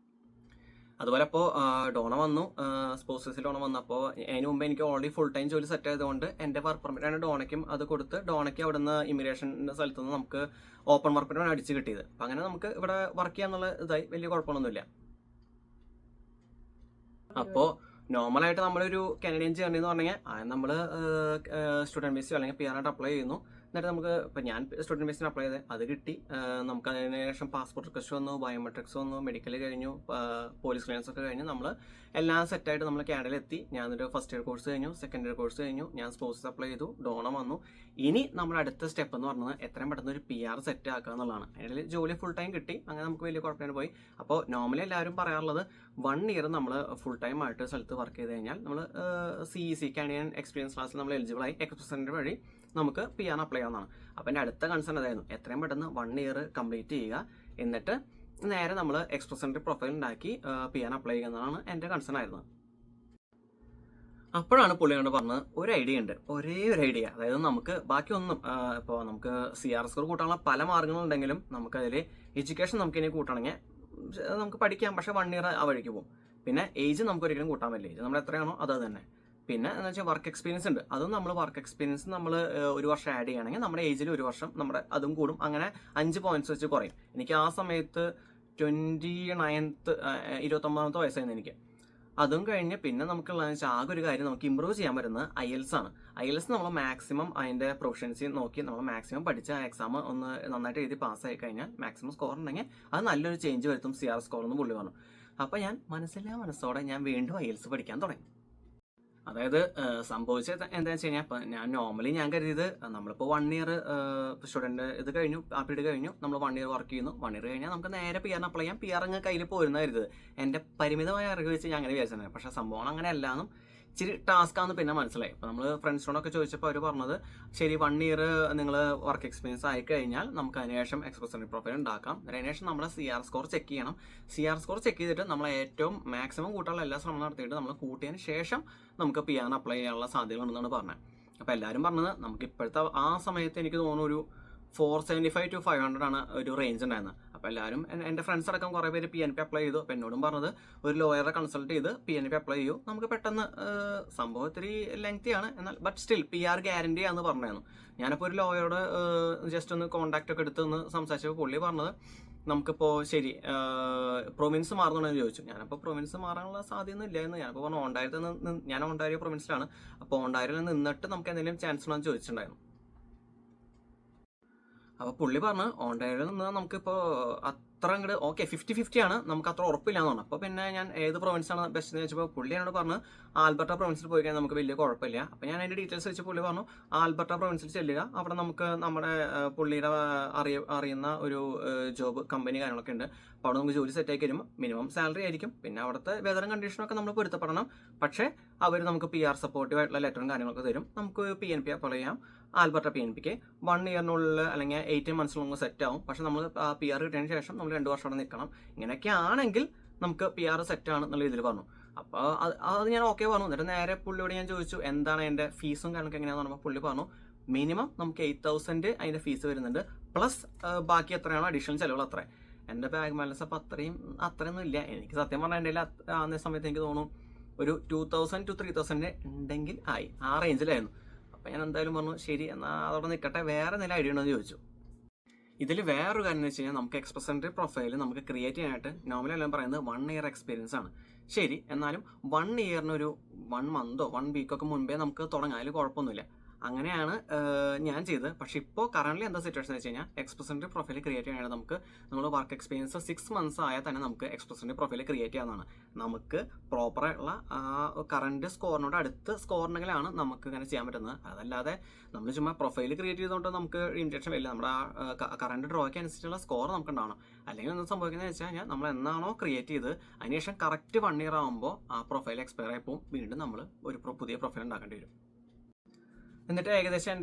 അതുപോലെ അപ്പോൾ ഡോണ വന്നു, സ്പോർട്സിൽ ഡോണ വന്നപ്പോൾ അതിന് മുമ്പ് എനിക്ക് ഓൾറെഡി ഫുൾ ടൈം ജോലി സെറ്റ് ആയതുകൊണ്ട് എൻ്റെ വർക്ക് പെർമിറ്റാണ് ഡോണയ്ക്കും അത് കൊടുത്ത് ഡോണയ്ക്ക് അവിടെ നിന്ന് ഇമിഗ്രേഷൻ്റെ സ്ഥലത്ത് നിന്ന് നമുക്ക് ഓപ്പൺ വർക്ക് പെർമിറ്റാണ് അടിച്ച് കിട്ടിയത്. അപ്പം അങ്ങനെ നമുക്ക് ഇവിടെ വർക്ക് ചെയ്യാന്നുള്ള ഇതായി വലിയ കുഴപ്പമൊന്നുമില്ല. അപ്പോൾ നോർമലായിട്ട് നമ്മളൊരു കനഡിയൻ ജേർണി എന്ന് പറഞ്ഞാൽ നമ്മൾ സ്റ്റുഡൻറ്റ് വിസയോ അല്ലെങ്കിൽ PR ആയിട്ട് അപ്ലൈ ചെയ്യുന്നു. എന്നിട്ട് നമുക്ക് ഇപ്പം ഞാൻ സ്റ്റുഡൻറ്റ് വിസയിൽ അപ്ലൈ ചെയ്തത് അത് കിട്ടി. നമുക്ക് അതിന് ശേഷം പാസ്പോർട്ട് റിക്വസ്റ്റ് വന്നു, ബയോമെട്രിക്സ് വന്നു, മെഡിക്കൽ കഴിഞ്ഞു, പോലീസ് ക്ലിയറൻസ് ഒക്കെ കഴിഞ്ഞു, നമ്മൾ എല്ലാം സെറ്റായിട്ട് നമ്മൾ കാനഡയിലെത്തി. ഞാനൊരു ഫസ്റ്റ് ഇയർ കോഴ്സ് കഴിഞ്ഞു, സെക്കൻഡ് ഇയർ കോഴ്സ് കഴിഞ്ഞു, ഞാൻ സ്പോർട്സ് അപ്ലൈ ചെയ്തു, ഡോണ വന്നു. ഇനി നമ്മുടെ അടുത്ത സ്റ്റെപ്പ് എന്ന് പറഞ്ഞത് എത്രയും പെട്ടെന്ന് ഒരു PR സെറ്റ് ആക്കുക എന്നുള്ളതാണ്. അതിൽ ജോലി ഫുൾ ടൈം കിട്ടി, അങ്ങനെ നമുക്ക് വലിയ കുഴപ്പമില്ല പോയി. അപ്പോൾ നോർമലി എല്ലാവരും പറയാറുള്ളത് 1 ഇയർ നമ്മൾ ഫുൾ ടൈം ആയിട്ട് സ്ഥലത്ത് വർക്ക് ചെയ്ത് കഴിഞ്ഞാൽ നമ്മൾ CEC കാനഡിയൻ എക്സ്പീരിയൻസ് ക്ലാസ്സിൽ നമ്മൾ എലിജിബിൾ ആയി എക്സ്പ്രസ് വഴി നമുക്ക് PR അപ്ലൈ ചെയ്യാവുന്നതാണ്. അപ്പം എൻ്റെ അടുത്ത കൺസേൺ അതായിരുന്നു എത്രയും പെട്ടെന്ന് 1 ഇയർ കംപ്ലീറ്റ് ചെയ്യുക, എന്നിട്ട് നേരെ നമ്മൾ എക്സ്പ്രസ് എൻട്രി പ്രൊഫൈൽ ഉണ്ടാക്കി PR അപ്ലൈ ചെയ്യുന്നതാണ് എൻ്റെ കൺസേൺ ആയിരുന്നത്. അപ്പോഴാണ് പുള്ളിയോട് പറഞ്ഞത് ഒരു ഐഡിയ ഉണ്ട്, ഒരേ ഒരു ഐഡിയ. അതായത് നമുക്ക് ബാക്കിയൊന്നും ഇപ്പോൾ നമുക്ക് CR സ്കോർ കൂട്ടാനുള്ള പല മാർഗ്ഗങ്ങളുണ്ടെങ്കിലും നമുക്കതിൽ എഡ്യൂക്കേഷൻ നമുക്ക് ഇനി കൂട്ടണമെങ്കിൽ നമുക്ക് പഠിക്കാം, പക്ഷേ 1 ഇയർ ആ വഴിക്ക് പോകും. പിന്നെ ഏജ് നമുക്ക് ഒരിക്കലും കൂട്ടാൻ പറ്റില്ല, ഏജ് നമ്മൾ എത്രയാണോ അത് തന്നെ. പിന്നെ എന്ന് വെച്ചാൽ വർക്ക് എക്സ്പീരിയൻസ് ഉണ്ട്, അതും നമ്മൾ വർക്ക് എക്സ്പീരിയൻസ് നമ്മൾ 1 വർഷം ആഡ് ചെയ്യുകയാണെങ്കിൽ നമ്മുടെ ഏജിൽ 1 വർഷം നമ്മുടെ അതും കൂടും. അങ്ങനെ 5 പോയിന്റ്സ് വെച്ച് കുറയും. എനിക്ക് ആ സമയത്ത് 29th വയസ്സായിരുന്നു എനിക്ക്. അതും കഴിഞ്ഞ് പിന്നെ നമുക്കുള്ളതെന്ന് വെച്ചാൽ ആകെ ഒരു കാര്യം നമുക്ക് ഇമ്പ്രൂവ് ചെയ്യാൻ പറ്റുന്നത് IELTS ആണ്. IELTS നമ്മൾ മാക്സിമം അതിൻ്റെ പ്രൊഫഷൻസി നോക്കി നമ്മൾ മാക്സിമം പഠിച്ച എക്സാം ഒന്ന് നന്നായിട്ട് എഴുതി പാസ്സായി കഴിഞ്ഞാൽ മാക്സിമം സ്കോർ ഉണ്ടെങ്കിൽ അത് നല്ലൊരു ചേഞ്ച് വരുത്തും CR സ്കോർ എന്ന് പുള്ളി പറഞ്ഞു. അപ്പോൾ ഞാൻ മനസ്സോടെ ഞാൻ വീണ്ടും IELTS പഠിക്കാൻ തുടങ്ങി. അതായത് സംഭവിച്ചത് എന്താണെന്ന് വെച്ച് കഴിഞ്ഞാൽ ഞാൻ നോർമലി ഞാൻ കരുതിയത് നമ്മളിപ്പോൾ 1 ഇയർ സ്റ്റുഡൻറ്റ് ഇത് കഴിഞ്ഞു, ആ പീരീഡ് കഴിഞ്ഞു, നമ്മൾ 1 ഇയർ വർക്ക് ചെയ്യുന്നു. 1 ഇയർ കഴിഞ്ഞാൽ നമുക്ക് നേരെ PR അപ്ലൈ ചെയ്യാം, PR അങ്ങ് കയ്യിൽ പോരുന്ന കരുതത്. എൻ്റെ പരിമിതമായ അറിവ് വെച്ച് ഞാൻ അങ്ങനെ വിചാരിച്ചത്. പക്ഷേ സംഭവം അങ്ങനെ അല്ലാന്നും ഇച്ചിരി ടാസ്ക്കാന്ന് പിന്നെ മനസ്സിലായി. അപ്പോൾ നമ്മൾ ഫ്രണ്ട്സിനോടൊക്കെ ചോദിച്ചപ്പോൾ അവർ പറഞ്ഞത് ശരി 1 ഇയർ നിങ്ങൾ വർക്ക് എക്സ്പീരിയൻസ് ആയി കഴിഞ്ഞാൽ നമുക്ക് അതിനുശേഷം എക്സ്പ്രസ് എൻട്രി പ്രൊഫൈൽ ഉണ്ടാക്കാം. അതിനുശേഷം നമ്മൾ CR സ്കോർ ചെക്ക് ചെയ്യണം. CR സ്കോർ ചെക്ക് ചെയ്തിട്ട് നമ്മൾ ഏറ്റവും മാക്സിമം കൂട്ടാനുള്ള എല്ലാ ശ്രമം നടത്തിയിട്ട് നമ്മൾ കൂട്ടിയതിന് ശേഷം നമുക്ക് PR അപ്ലൈ ചെയ്യാനുള്ള സാധ്യതകളുണ്ടെന്നാണ് പറഞ്ഞത്. അപ്പോൾ എല്ലാവരും പറഞ്ഞത് നമുക്ക് ഇപ്പോഴത്തെ ആ സമയത്ത് എനിക്ക് തോന്നുന്നു ഒരു 475 to 500 ആണ് ഒരു റേഞ്ച് ഉണ്ടായിരുന്നത്. അപ്പോൾ എല്ലാവരും എൻ്റെ ഫ്രണ്ട്സ് അടക്കം കുറേ പേര് PNP അപ്ലൈ ചെയ്തു. അപ്പോൾ എന്നോടും പറഞ്ഞത് ഒരു ലോയറെ കൺസൾട്ട് ചെയ്ത് PNP അപ്ലൈ ചെയ്യൂ, നമുക്ക് പെട്ടെന്ന് സംഭവം ഇത്തിരി ലെങ്തിയാണ്, എന്നാൽ ബട്ട് സ്റ്റിൽ PR ഗ്യാരണ്ടി ആണെന്ന് പറഞ്ഞായിരുന്നു. ഞാനപ്പോൾ ഒരു ലോയറോട് ജസ്റ്റ് ഒന്ന് കോൺടാക്റ്റ് ഒക്കെ എടുത്ത് ഒന്ന് സംസാരിച്ചപ്പോൾ പുള്ളി പറഞ്ഞത് നമുക്കിപ്പോൾ ശരി പ്രൊവിൻസ് മാറുന്നുണ്ടെന്ന് ചോദിച്ചു. ഞാനപ്പോൾ പ്രൊവിൻസ് മാറാനുള്ള സാധ്യത ഇല്ലായിരുന്നു. ഞാനിപ്പോൾ പറഞ്ഞു ഞാൻ ഓണ്ടാരിയോ പ്രൊവിൻസിലാണ്, അപ്പോൾ ഓണ്ടാരിയോയിൽ നിന്നിട്ട് നമുക്ക് എന്തെങ്കിലും ചാൻസ് ഉണ്ടോ എന്ന് ചോദിച്ചിട്ടുണ്ടായിരുന്നു. അപ്പോൾ പുള്ളി പറഞ്ഞ് ഓണ്ടാരിയോയിൽ നിന്ന് നമുക്കിപ്പോൾ അത്ര അങ്ങോട്ട് ഓക്കെ 50-50 ആണ്, നമുക്ക് അത്ര ഉറപ്പില്ലാന്ന് പറഞ്ഞു. അപ്പോൾ പിന്നെ ഞാൻ ഏത് പ്രൊവിൻസാണ് ബെസ്റ്റ് എന്ന് വെച്ചപ്പോൾ പുള്ളി എന്നോട് പറഞ്ഞ് ആൽബർട്ട പ്രൊവിൻസിൽ പോയി കഴിഞ്ഞാൽ നമുക്ക് വലിയ കുഴപ്പമില്ല. അപ്പോൾ ഞാൻ അതിൻ്റെ ഡീറ്റെയിൽസ് വെച്ച് പുള്ളി പറഞ്ഞു ആൽബർട്ട പ്രൊവിൻസിൽ ചെല്ലുക, അവിടെ നമുക്ക് നമ്മുടെ പുള്ളിയുടെ അറിയുന്ന ഒരു ജോബ് കമ്പനി കാര്യങ്ങളൊക്കെ ഉണ്ട്. അപ്പോൾ അവിടെ നമുക്ക് ജോലി സെറ്റാക്കി തരും, മിനിമം സാലറി ആയിരിക്കും, പിന്നെ അവിടുത്തെ വെതറും കണ്ടീഷനൊക്കെ നമ്മൾ പൊരുത്തപ്പെടണം. പക്ഷേ അവർ നമുക്ക് PR സപ്പോർട്ടീവ് ആയിട്ടുള്ള ലെറ്ററും കാര്യങ്ങളൊക്കെ തരും. നമുക്ക് PNP അപ്ലൈ ചെയ്യാം. ആൽബർട്ട PNPക്ക് 1 ഇയറിനുള്ളിൽ അല്ലെങ്കിൽ 18 മന്ത്സിനുള്ളിൽ സെറ്റ് ആവും. പക്ഷെ നമ്മൾ PR കിട്ടിയതിന് ശേഷം നമ്മൾ 2 വർഷം അവിടെ നിൽക്കണം. ഇങ്ങനെയൊക്കെ ആണെങ്കിൽ നമുക്ക് PR സെറ്റ് ആണ് എന്നുള്ള രീതിയിൽ പറഞ്ഞു. അപ്പോൾ അത് ഞാൻ ഓക്കെ പറഞ്ഞു. എന്നിട്ട് നേരെ പുള്ളിയോട് ഞാൻ ചോദിച്ചു എന്താണ് എൻ്റെ ഫീസും കാര്യങ്ങളൊക്കെ എങ്ങനെയാണെന്ന് പറഞ്ഞപ്പോൾ പുള്ളി പറഞ്ഞു മിനിമം നമുക്ക് 8,000 അതിൻ്റെ ഫീസ് വരുന്നുണ്ട്, പ്ലസ് ബാക്കി എത്രയാണോ അഡീഷണൽ ചിലവുകൾ അത്ര. എൻ്റെ ബാങ്ക് ബാലൻസ് അപ്പോൾ അത്രയൊന്നും ഇല്ല. എനിക്ക് സത്യം പറഞ്ഞാൽ എൻ്റെ ആ സമയത്ത് എനിക്ക് തോന്നുന്നു ഒരു 2,000 to 3,000 ഉണ്ടെങ്കിൽ ആയി, ആ റേഞ്ചിലായിരുന്നു. അപ്പോൾ ഞാൻ എന്തായാലും പറഞ്ഞു ശരി എന്നാൽ അതവിടെ നിൽക്കട്ടെ, വേറെ എന്തെങ്കിലും ഐഡിയ ഉണ്ടോ എന്ന് ചോദിച്ചു. ഇതിൽ വേറൊരു കാര്യം എന്ന് വെച്ച് കഴിഞ്ഞാൽ നമുക്ക് എക്സ്പ്രസ് എൻട്രി പ്രൊഫൈൽ നമുക്ക് ക്രിയേറ്റ് ചെയ്യാനായിട്ട് നോർമലി എല്ലാം പറയുന്നത് 1 ഇയർ എക്സ്പീരിയൻസ് ആണ്. ശരി, എന്നാലും 1 ഇയറിനൊരു 1 മന്തോ 1 വീക്കൊക്കെ മുൻപേ നമുക്ക് തുടങ്ങാം, അതിൽ കുഴപ്പമൊന്നുമില്ല. അങ്ങനെയാണ് ഞാൻ ചെയ്തത്. പക്ഷേ ഇപ്പോൾ കറൻ്റ്ലി എന്താ സിറ്റുവേഷൻ എന്ന് വെച്ച് കഴിഞ്ഞാൽ എക്സ്പ്രസ് എൻട്രി പ്രൊഫൈൽ ക്രിയേറ്റ് ചെയ്യാനായിട്ട് നമുക്ക് നമ്മൾ വർക്ക് എക്സ്പീരിയൻസ് 6 months ആയാൽ തന്നെ നമുക്ക് എക്സ്പ്രസ് എൻട്രി പ്രൊഫൈൽ ക്രിയേറ്റ് ചെയ്യാവുന്നതാണ്. നമുക്ക് പ്രോപ്പറായിട്ടുള്ള ആ കറണ്ട് സ്കോറിനോട് അടുത്ത് സ്കോറിനെങ്കിലാണ് നമുക്ക് ഇങ്ങനെ ചെയ്യാൻ പറ്റുന്നത്. അതല്ലാതെ നമ്മൾ ചുമ്മാ പ്രൊഫൈൽ ക്രിയേറ്റ് ചെയ്തുകൊണ്ട് നമുക്ക് ഇൻറ്റൻഷൻ വരില്ല. നമ്മുടെ ആ കറണ്ട് ഡ്രോയ്ക്ക് അനുസരിച്ചുള്ള സ്കോർ നമുക്ക് ഉണ്ടാവണം. അല്ലെങ്കിൽ എന്താ സംഭവിക്കുന്നത് വെച്ച് കഴിഞ്ഞാൽ നമ്മൾ എന്നാണോ ക്രിയേറ്റ് ചെയ്ത് അതിനുശേഷം കറക്റ്റ് 1 ഇയർ ആകുമ്പോൾ ആ പ്രൊഫൈൽ എക്സ്പയർ ആയിപ്പോൾ വീണ്ടും നമ്മൾ ഒരു പുതിയ പ്രൊഫൈൽ ഉണ്ടാക്കേണ്ടി വരും. എന്നിട്ട് ഏകദേശം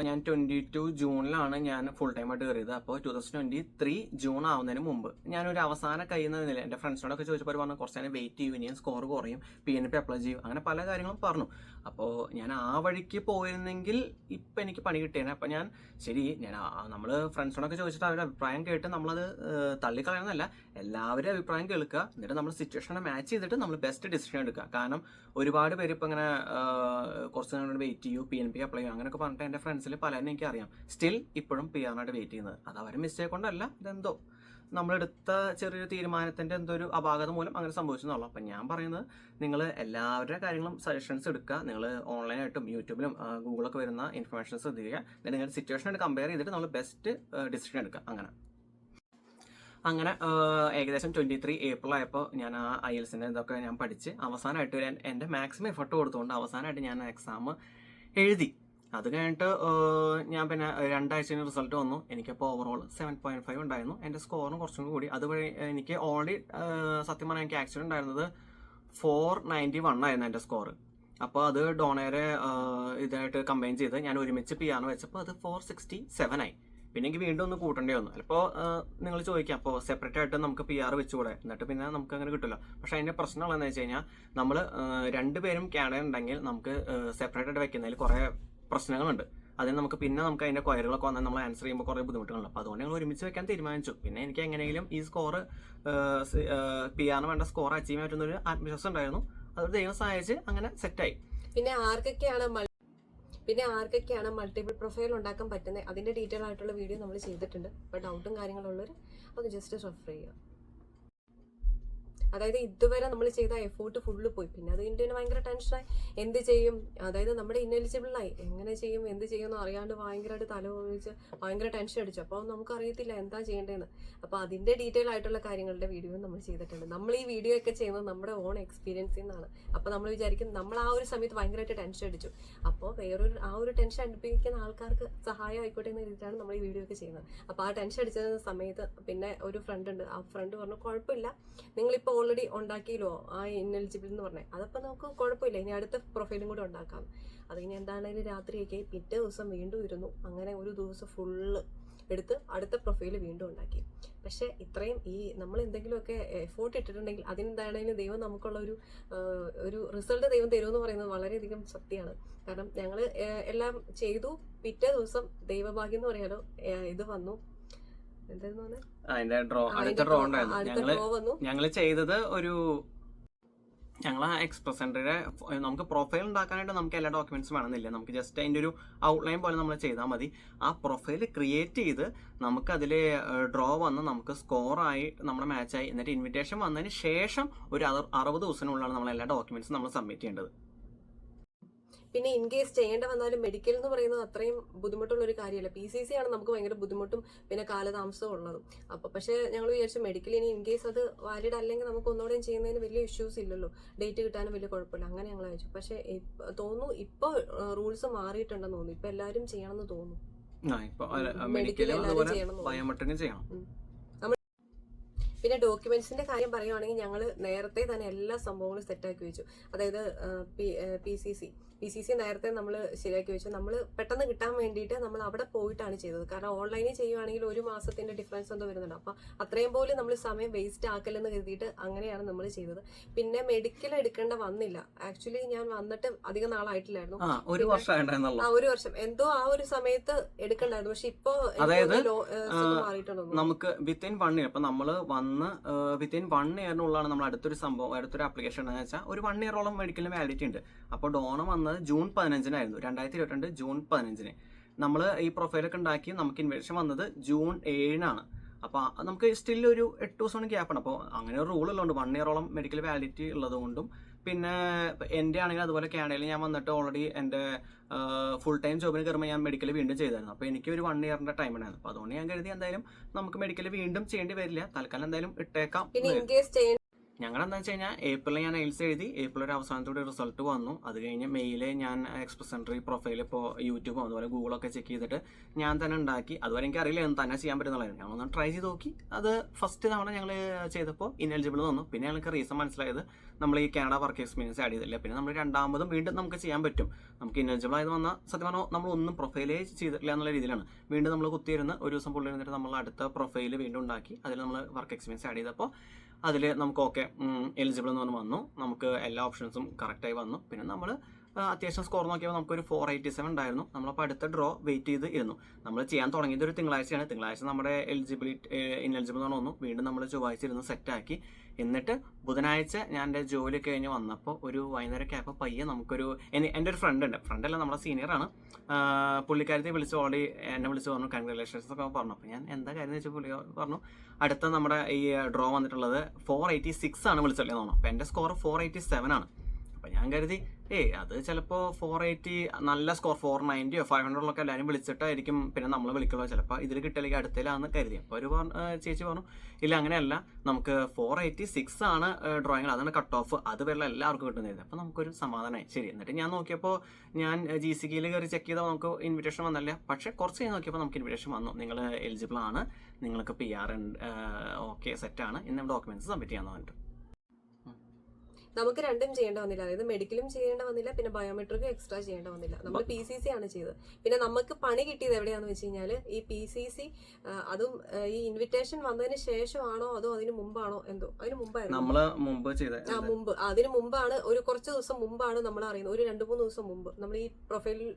ഞാൻ 22 ജൂണിലാണ് ഞാൻ ഫുൾ ടൈം ആയിട്ട് കയറിയത്. അപ്പോൾ 2023 ജൂൺ ആവുന്നതിന് മുമ്പ് ഞാനൊരു അവസാന കഴിയുന്നതിൽ എൻ്റെ ഫ്രണ്ട്സിനോടൊക്കെ ചോദിച്ചപ്പോൾ പറഞ്ഞു കുറച്ച് നേരം വെയിറ്റ് ചെയ്യും, ഇനിയും സ്കോർ കുറയും, PNP അപ്ലൈ ചെയ്യും, അങ്ങനെ പല കാര്യങ്ങളും പറഞ്ഞു. അപ്പോൾ ഞാൻ ആ വഴിക്ക് പോയിരുന്നെങ്കിൽ ഇപ്പം എനിക്ക് പണി കിട്ടിയേനെ. അപ്പോൾ ഞാൻ ശരി നമ്മൾ ഫ്രണ്ട്സിനോടൊക്കെ ചോദിച്ചിട്ട് അവരുടെ അഭിപ്രായം കേട്ട് നമ്മളത് തള്ളിക്കളയണമെന്നല്ല, എല്ലാവരും അഭിപ്രായം കേൾക്കുക, എന്നിട്ട് നമ്മൾ സിറ്റുവേഷനെ മാച്ച് ചെയ്തിട്ട് നമ്മൾ ബെസ്റ്റ് ഡിസിഷൻ എടുക്കുക. കാരണം ഒരുപാട് പേര് ഇപ്പം ഇങ്ങനെ കുറച്ച് നേരം വെയിറ്റ് ചെയ്യൂ, PNP അപ്ലൈ ചെയ്യും അങ്ങനെയൊക്കെ പറഞ്ഞിട്ട് എൻ്റെ ഫ്രണ്ട്സിൽ പലരും എനിക്ക് അറിയാം സ്റ്റിൽ ഇപ്പോഴും PR ആയിട്ട് വെയിറ്റ് ചെയ്യുന്നത്. അത് അവരുടെ മിസ്റ്റേക്ക് കൊണ്ടല്ല, ഇതെന്തോ നമ്മളെടുത്ത ചെറിയൊരു തീരുമാനത്തിൻ്റെ എന്തോ ഒരു അപാകത മൂലം അങ്ങനെ സംഭവിച്ചെന്നുള്ളൂ. അപ്പം ഞാൻ പറയുന്നത് നിങ്ങൾ എല്ലാവരുടെ കാര്യങ്ങളും സജഷൻസ് എടുക്കുക. നിങ്ങൾ ഓൺലൈനായിട്ടും യൂട്യൂബിലും ഗൂഗിളൊക്കെ വരുന്ന ഇൻഫർമേഷൻസ് ശ്രദ്ധിക്കുക. നിങ്ങളുടെ സിറ്റുവേഷനായിട്ട് കമ്പയർ ചെയ്തിട്ട് നമ്മൾ ബെസ്റ്റ് ഡിസിഷൻ എടുക്കുക. അങ്ങനെ ഏകദേശം 23 ഏപ്രിൽ ആയപ്പോൾ ഞാൻ ആ IELTSൻ്റെ ഇതൊക്കെ ഞാൻ പഠിച്ച് അവസാനമായിട്ട് എൻ്റെ മാക്സിമം എഫർട്ട് കൊടുത്തുകൊണ്ട് അവസാനമായിട്ട് ഞാൻ എക്സാം എഴുതി. അത് കഴിഞ്ഞിട്ട് ഞാൻ പിന്നെ 2 ആഴ്ച റിസൾട്ട് വന്നു. എനിക്കപ്പോൾ ഓവറോൾ 7.5 ഉണ്ടായിരുന്നു. എൻ്റെ സ്കോറും കുറച്ചും കൂടി. അതുവഴി എനിക്ക് ഓൾറെഡി സത്യം പറഞ്ഞാൽ എനിക്ക് ആക്ച്വലി ഉണ്ടായിരുന്നത് 491 ആയിരുന്നു എൻ്റെ സ്കോർ. അപ്പോൾ അത് ഡോണേരെ ഇതായിട്ട് കമ്പൈൻ ചെയ്ത് ഞാൻ ഒരുമിച്ച് PR വെച്ചപ്പോൾ അത് 467 ആയി. പിന്നെ എനിക്ക് വീണ്ടും ഒന്ന് കൂട്ടേണ്ടി വന്നു. ചിലപ്പോൾ നിങ്ങൾ ചോദിക്കാം, അപ്പോൾ സെപ്പറേറ്റ് ആയിട്ട് നമുക്ക് PR വെച്ചുകൂടെ, എന്നിട്ട് പിന്നെ നമുക്ക് അങ്ങനെ കിട്ടില്ല. പക്ഷെ അതിന്റെ പ്രശ്നം ഉള്ളതെന്ന് വെച്ച് കഴിഞ്ഞാൽ നമ്മൾ രണ്ടുപേരും കാനഡ ഉണ്ടെങ്കിൽ നമുക്ക് സെപ്പറേറ്റ് ആയിട്ട് വെക്കുന്നതിൽ കുറേ പ്രശ്നങ്ങളുണ്ട്. അതിന് നമുക്ക് അതിന്റെ ക്വയറുകളൊക്കെ വന്നാൽ നമ്മൾ ആൻസർ ചെയ്യുമ്പോൾ കുറേ ബുദ്ധിമുട്ടുകളുണ്ട്. അപ്പോൾ അതുകൊണ്ട് ഞങ്ങൾ ഒരുമിച്ച് വെക്കാൻ തീരുമാനിച്ചു. പിന്നെ എനിക്ക് എങ്ങനെയെങ്കിലും ഈ സ്കോർ PR വേണ്ട സ്കോർ അച്ചീവ് ചെയ്യാൻ പറ്റുന്ന ഒരു ആത്മവിശ്വാസം ഉണ്ടായിരുന്നു. അത് ദൈവം സഹായിച്ച് അങ്ങനെ സെറ്റായി. പിന്നെ ആർക്കൊക്കെയാണ് മൾട്ടിപ്പിൾ പ്രൊഫൈൽ ഉണ്ടാക്കാൻ പറ്റുന്നത്, അതിന്റെ ഡീറ്റെയിൽ ആയിട്ടുള്ള വീഡിയോ നമ്മൾ ചെയ്തിട്ടുണ്ട്. അപ്പോൾ ഡൗട്ടും കാര്യങ്ങളുള്ളവർ ഒന്ന് ജസ്റ്റ് റെഫർ ചെയ്യുക. അതായത് ഇതുവരെ നമ്മൾ ചെയ്ത എഫോർട്ട് ഫുള്ള് പോയി. പിന്നെ അത് കഴിഞ്ഞിട്ട് ഭയങ്കര ടെൻഷനായി, എന്ത് ചെയ്യും, അതായത് നമ്മുടെ ഇന്നെലിജിബിളായി, എങ്ങനെ ചെയ്യും എന്ത് ചെയ്യുമെന്ന് അറിയാണ്ട് ഭയങ്കരമായിട്ട് തലവഴിച്ച് ഭയങ്കര ടെൻഷൻ അടിച്ചു. അപ്പോൾ നമുക്ക് അറിയത്തില്ല എന്താ ചെയ്യേണ്ടതെന്ന്. അപ്പോൾ അതിന്റെ ഡീറ്റെയിൽ ആയിട്ടുള്ള കാര്യങ്ങളുടെ വീഡിയോ നമ്മൾ ചെയ്തിട്ടുണ്ട്. നമ്മൾ ഈ വീഡിയോ ഒക്കെ ചെയ്യുന്നത് നമ്മുടെ ഓൺ എക്സ്പീരിയൻസിൽ നിന്നാണ്. അപ്പോൾ നമ്മൾ വിചാരിക്കും നമ്മൾ ആ ഒരു സമയത്ത് ഭയങ്കരമായിട്ട് ടെൻഷൻ അടിച്ചു, അപ്പോൾ ആ ഒരു ടെൻഷൻ അടുപ്പിക്കുന്ന ആൾക്കാർക്ക് സഹായം ആയിക്കോട്ടെ എന്ന് രീതിയിലാണ് നമ്മൾ ഈ വീഡിയോ ഒക്കെ ചെയ്യുന്നത്. അപ്പോൾ ആ ടെൻഷൻ അടിച്ച സമയത്ത് പിന്നെ ഒരു ഫ്രണ്ട് ഉണ്ട്, ആ ഫ്രണ്ട് പറഞ്ഞു കുഴപ്പമില്ല, നിങ്ങളിപ്പോൾ ഓൾറെഡി ഉണ്ടാക്കിയല്ലോ ആ ഇന്നെലിജിബിൾ എന്ന് പറഞ്ഞത്, അതപ്പോൾ നമുക്ക് കുഴപ്പമില്ല, ഇനി അടുത്ത പ്രൊഫൈലും കൂടെ ഉണ്ടാക്കാം. അതിന് എന്താണെങ്കിലും രാത്രിയൊക്കെ പിറ്റേ ദിവസം വീണ്ടും ഇരുന്നു. അങ്ങനെ ഒരു ദിവസം ഫുള്ള് എടുത്ത് അടുത്ത പ്രൊഫൈൽ വീണ്ടും ഉണ്ടാക്കി. പക്ഷെ ഇത്രയും നമ്മൾ എന്തെങ്കിലുമൊക്കെ എഫോർട്ട് ഇട്ടിട്ടുണ്ടെങ്കിൽ അതിനെന്താണെങ്കിലും ദൈവം നമുക്കുള്ള ഒരു റിസൾട്ട് ദൈവം തരുമെന്ന് പറയുന്നത് വളരെയധികം സത്യമാണ്. കാരണം ഞങ്ങൾ എല്ലാം ചെയ്തു, പിറ്റേ ദിവസം ദൈവഭാഗ്യം എന്ന് പറയാലോ ഇത് വന്നു. അടുത്ത ഡ്രോ ഉണ്ടായിരുന്നു. ഞങ്ങള് ചെയ്തത് ഞങ്ങൾ ആ എക്സ്പ്രസ് സെന്ററിന്റെ നമുക്ക് പ്രൊഫൈൽ ഉണ്ടാക്കാനായിട്ട് നമുക്ക് എല്ലാ ഡോക്യുമെന്റ്സും വേണമെന്നില്ല. നമുക്ക് ജസ്റ്റ് അതിന്റെ ഒരു ഔട്ട്ലൈൻ പോലെ നമ്മൾ ചെയ്താൽ മതി. ആ പ്രൊഫൈൽ ക്രിയേറ്റ് ചെയ്ത് നമുക്ക് അതിൽ ഡ്രോ വന്ന് നമുക്ക് സ്കോറായി നമ്മുടെ മാച്ചായി, എന്നിട്ട് ഇൻവിറ്റേഷൻ വന്നതിന് ശേഷം ഒരു 60 ദിവസത്തിനുള്ളിലാണ് നമ്മൾ എല്ലാ ഡോക്യുമെന്റ്സും നമ്മൾ സബ്മിറ്റ് ചെയ്യേണ്ടത്. പിന്നെ ഇൻ കേസ് ചെയ്യേണ്ട വന്നാലും മെഡിക്കൽ എന്ന് പറയുന്നത് അത്രയും ബുദ്ധിമുട്ടുള്ള ഒരു കാര്യമല്ല. PCC ആണ് നമുക്ക് ഭയങ്കര ബുദ്ധിമുട്ടും പിന്നെ കാലതാമസവും ഉള്ളതും. അപ്പോൾ പക്ഷേ ഞങ്ങൾ വിചാരിച്ചു മെഡിക്കൽ ഇനി ഇൻ കേസ് അത് വാലിഡ് അല്ലെങ്കിൽ നമുക്ക് ഒന്നുകൂടെയും ചെയ്യുന്നതിന് വലിയ ഇഷ്യൂസ് ഇല്ലല്ലോ, ഡേറ്റ് കിട്ടാനും വലിയ കുഴപ്പമില്ല, അങ്ങനെ ഞങ്ങൾ അയച്ചു. പക്ഷേ തോന്നുന്നു ഇപ്പോൾ റൂൾസ് മാറിയിട്ടുണ്ടെന്ന് തോന്നുന്നു, ഇപ്പൊ എല്ലാവരും ചെയ്യണമെന്ന് തോന്നുന്നു, മെഡിക്കൽ എല്ലാവരും ചെയ്യണം. പിന്നെ ഡോക്യുമെന്റ്സിന്റെ കാര്യം പറയുവാണെങ്കിൽ ഞങ്ങൾ നേരത്തെ തന്നെ എല്ലാ സംഭവങ്ങളും സെറ്റാക്കി വെച്ചു. അതായത് PCC നേരത്തെ നമ്മൾ ശരിയാക്കി വെച്ചു. നമ്മൾ പെട്ടെന്ന് കിട്ടാൻ വേണ്ടിയിട്ട് നമ്മൾ അവിടെ പോയിട്ടാണ് ചെയ്തത്. കാരണം ഓൺലൈനിൽ ചെയ്യുവാണെങ്കിൽ 1 മാസത്തിന്റെ ഡിഫറൻസ് എന്തോ വരുന്നുണ്ട്. അപ്പം അത്രയും പോലും നമ്മൾ സമയം വേസ്റ്റ് ആക്കലെന്ന് കരുതിയിട്ട് അങ്ങനെയാണ് നമ്മൾ ചെയ്തത്. പിന്നെ മെഡിക്കൽ എടുക്കേണ്ട വന്നില്ല. ആക്ച്വലി ഞാൻ വന്നിട്ട് അധികം നാളായിട്ടില്ലായിരുന്നു, 1 വർഷം എന്തോ ആ ഒരു സമയത്ത് എടുക്കണ്ടായിരുന്നു. പക്ഷെ ഇപ്പൊ മാറിയിട്ടുണ്ടോ നമുക്ക് വിത്തിൻ 1 ഇയർ. അപ്പൊ നമ്മള് വിത്തിൻ 1 ഇയറിനുള്ളതാണ് നമ്മൾ അടുത്തൊരു ആപ്ലിക്കേഷൻ എന്ന് വെച്ചാൽ ഒരു 1 ഇയറോളം മെഡിക്കലിന് വാലിഡിറ്റി ഉണ്ട്. അപ്പോൾ ഡോണ വന്നത് ജൂൺ 15-നായിരുന്നു, 2022 ജൂൺ 15. നമ്മൾ ഈ പ്രൊഫൈലൊക്കെ ഉണ്ടാക്കി നമുക്ക് ഇൻവിറ്റേഷൻ വന്നത് ജൂൺ 7-നാണ്. അപ്പോൾ നമുക്ക് സ്റ്റിൽ ഒരു 8 ദിവസമാണ് ഗ്യാപ്പാണ്. അപ്പോൾ അങ്ങനെ ഒരു റൂൾ ഉള്ളതുകൊണ്ട് 1 ഇയറോളം മെഡിക്കൽ വാലിഡിറ്റി ഉള്ളതുകൊണ്ടും പിന്നെ എൻ്റെ ആണെങ്കിൽ അതുപോലെ കാനഡയിൽ ഞാൻ വന്നിട്ട് ഓൾറെഡി എൻ്റെ ഫുൾ ടൈം ജോബിന് കയറുമ്പോൾ ഞാൻ മെഡിക്കൽ വീണ്ടും ചെയ്തായിരുന്നു. അപ്പോൾ എനിക്ക് ഒരു 1 ഇയറിന്റെ ടൈം ഉണ്ടായിരുന്നു. അപ്പോൾ അതുകൊണ്ട് ഞാൻ കരുതി എന്തായാലും നമുക്ക് മെഡിക്കൽ വീണ്ടും ചെയ്യേണ്ടി വരില്ല, തൽക്കാലം എന്തായാലും ഇട്ടേക്കാം. ഞങ്ങൾ എന്താ വെച്ച് കഴിഞ്ഞാൽ ഏപ്രിലിൽ ഞാൻ എയിൽസ് എഴുതി, ഏപ്രിൽ ഒരു അവസാനത്തോടെ റിസൾട്ട് വന്നു. അത് കഴിഞ്ഞ് മെയില് ഞാൻ എക്സ്പ്രസ് സെന്ററി പ്രൊഫൈൽ ഇപ്പോൾ യൂട്യൂബും അതുപോലെ ഗൂഗിളൊക്കെ ചെക്ക് ചെയ്തിട്ട് ഞാൻ തന്നെ ഉണ്ടാക്കി. അതുവരെ എനിക്ക് അറിയില്ല തന്നെ ചെയ്യാൻ പറ്റുന്നുള്ളതായിരുന്നു. ഞങ്ങളൊന്ന് ട്രൈ ചെയ്ത് നോക്കി. അത് ഫസ്റ്റ് തവണ ഞങ്ങൾ ചെയ്തപ്പോൾ ഇനെലിജിബിൾ വന്നു. പിന്നെ ഞങ്ങൾക്ക് റീസൺ മനസ്സിലായത് നമ്മൾ ഈ കാനഡ വർക്ക് എക്സ്പീരിയൻസ് ആഡ് ചെയ്തില്ല. പിന്നെ നമ്മൾ രണ്ടാമതും വീണ്ടും നമുക്ക് ചെയ്യാൻ പറ്റും. നമുക്ക് ഇനെലിജിബിൾ ആയത് വന്നാൽ സത്യം പറഞ്ഞാൽ നമ്മളൊന്നും പ്രൊഫൈലേ ചെയ്തിട്ടില്ല എന്നുള്ള രീതിയിലാണ്. വീണ്ടും നമ്മൾ കുത്തിയിരുന്ന് ഒരു ദിവസം പുള്ളി ഇരുന്നിട്ട് നമ്മൾ അടുത്ത പ്രൊഫൈൽ വീണ്ടും ഉണ്ടാക്കി അതിൽ നമ്മൾ വർക്ക് എക്സ്പീരിയൻസ് ആഡ് ചെയ്തപ്പോൾ അതിൽ നമുക്ക് ഓക്കെ എലിജിബിൾ എന്ന് പറഞ്ഞ് വന്നു. നമുക്ക് എല്ലാ ഓപ്ഷൻസും കറക്റ്റായി വന്നു. പിന്നെ നമ്മൾ അത്യാവശ്യം സ്കോർ നോക്കിയപ്പോൾ നമുക്കൊരു 487 ഉണ്ടായിരുന്നു. നമ്മളപ്പോൾ അടുത്ത ഡ്രോ വെയിറ്റ് ചെയ്ത് ഇരുന്നു. നമ്മൾ ചെയ്യാൻ തുടങ്ങിയത് ഒരു തിങ്കളാഴ്ചയാണ്. തിങ്കളാഴ്ച നമ്മുടെ ഇനെലിജിബിൾ എന്ന് വന്നു. വീണ്ടും നമ്മൾ ചൊവ്വാഴ്ച ഇരുന്ന് സെറ്റാക്കി. എന്നിട്ട് ബുധനാഴ്ച ഞാൻ എൻ്റെ ജോലി കഴിഞ്ഞ് വന്നപ്പോൾ ഒരു വൈകുന്നേരമൊക്കെ ആയപ്പോൾ പയ്യെ എൻ്റെ ഒരു ഫ്രണ്ടല്ല നമ്മുടെ സീനിയറാണ്, പുള്ളിക്കാരത്തെ വിളിച്ച് ഓൾറെഡി എന്നെ വിളിച്ച് പറഞ്ഞു കൺഗ്രാലേഷൻസ് ഒക്കെ പറഞ്ഞു. അപ്പോൾ ഞാൻ എന്താ കാര്യം എന്ന് വെച്ചാൽ പുള്ളി പറഞ്ഞു അടുത്ത നമ്മുടെ ഈ ഡ്രോ വന്നിട്ടുള്ളത് 486 ആണ് വിളിച്ചല്ലേ തോന്നുന്നു. അപ്പോൾ എൻ്റെ സ്കോർ 487 ആണ്. അപ്പം ഞാൻ കരുതി അത് ചിലപ്പോൾ 480 നല്ല സ്കോർ 490 500 എല്ലാവരും വിളിച്ചിട്ടായിരിക്കും പിന്നെ നമ്മൾ വിളിക്കുള്ളൂ, ചിലപ്പോൾ ഇതിൽ കിട്ടില്ലെങ്കിൽ അടുത്തതിലാണെന്ന് കരുതി. അപ്പോൾ ഒരു ചേച്ചി പറഞ്ഞു ഇല്ല അങ്ങനെയല്ല, നമുക്ക് 486 ആണ് ഡ്രോയിങ്, അതാണ് കട്ട് ഓഫ്, അത് വരെ എല്ലാവർക്കും കിട്ടുന്നത്. അപ്പോൾ നമുക്കൊരു സമാധാനമായി. ശരി, എന്നിട്ട് ഞാൻ നോക്കിയപ്പോൾ ഞാൻ GCKയിൽ കയറി ചെക്ക് ചെയ്താൽ നമുക്ക് ഇൻവിറ്റേഷൻ വന്നില്ല. പക്ഷേ കുറച്ച് കഴിഞ്ഞ് നോക്കിയപ്പോൾ നമുക്ക് ഇൻവിറ്റേഷൻ വന്നു. നിങ്ങൾ എലിജിബിൾ ആണ്, നിങ്ങൾക്ക് PR ഓക്കെ സെറ്റാണ്, ഇന്ന് ഡോക്യുമെന്റ്സ് സബ്മിറ്റ് ചെയ്യാൻ പറഞ്ഞിട്ട്. നമുക്ക് രണ്ടും ചെയ്യേണ്ട വന്നില്ല. അതായത് മെഡിക്കലും ചെയ്യേണ്ട വന്നില്ല, പിന്നെ ബയോമെട്രിക്കും എക്സ്ട്രാ ചെയ്യേണ്ട വന്നില്ല. നമ്മൾ PCC ആണ് ചെയ്തത്. പിന്നെ നമുക്ക് പണി കിട്ടിയത് എവിടെയാന്ന് വെച്ച് കഴിഞ്ഞാൽ ഈ PCC അതും ഈ ഇൻവിറ്റേഷൻ വന്നതിന് ശേഷമാണോ അതോ അതിന് മുമ്പാണോ എന്തോ, അതിന് മുമ്പായിരുന്നു മുമ്പ് അതിന് മുമ്പാണ്, ഒരു കുറച്ച് ദിവസം മുമ്പാണ് നമ്മൾ അറിയുന്നത്. ഒരു 2-3 ദിവസം മുമ്പ് നമ്മൾ ഈ പ്രൊഫൈലിൽ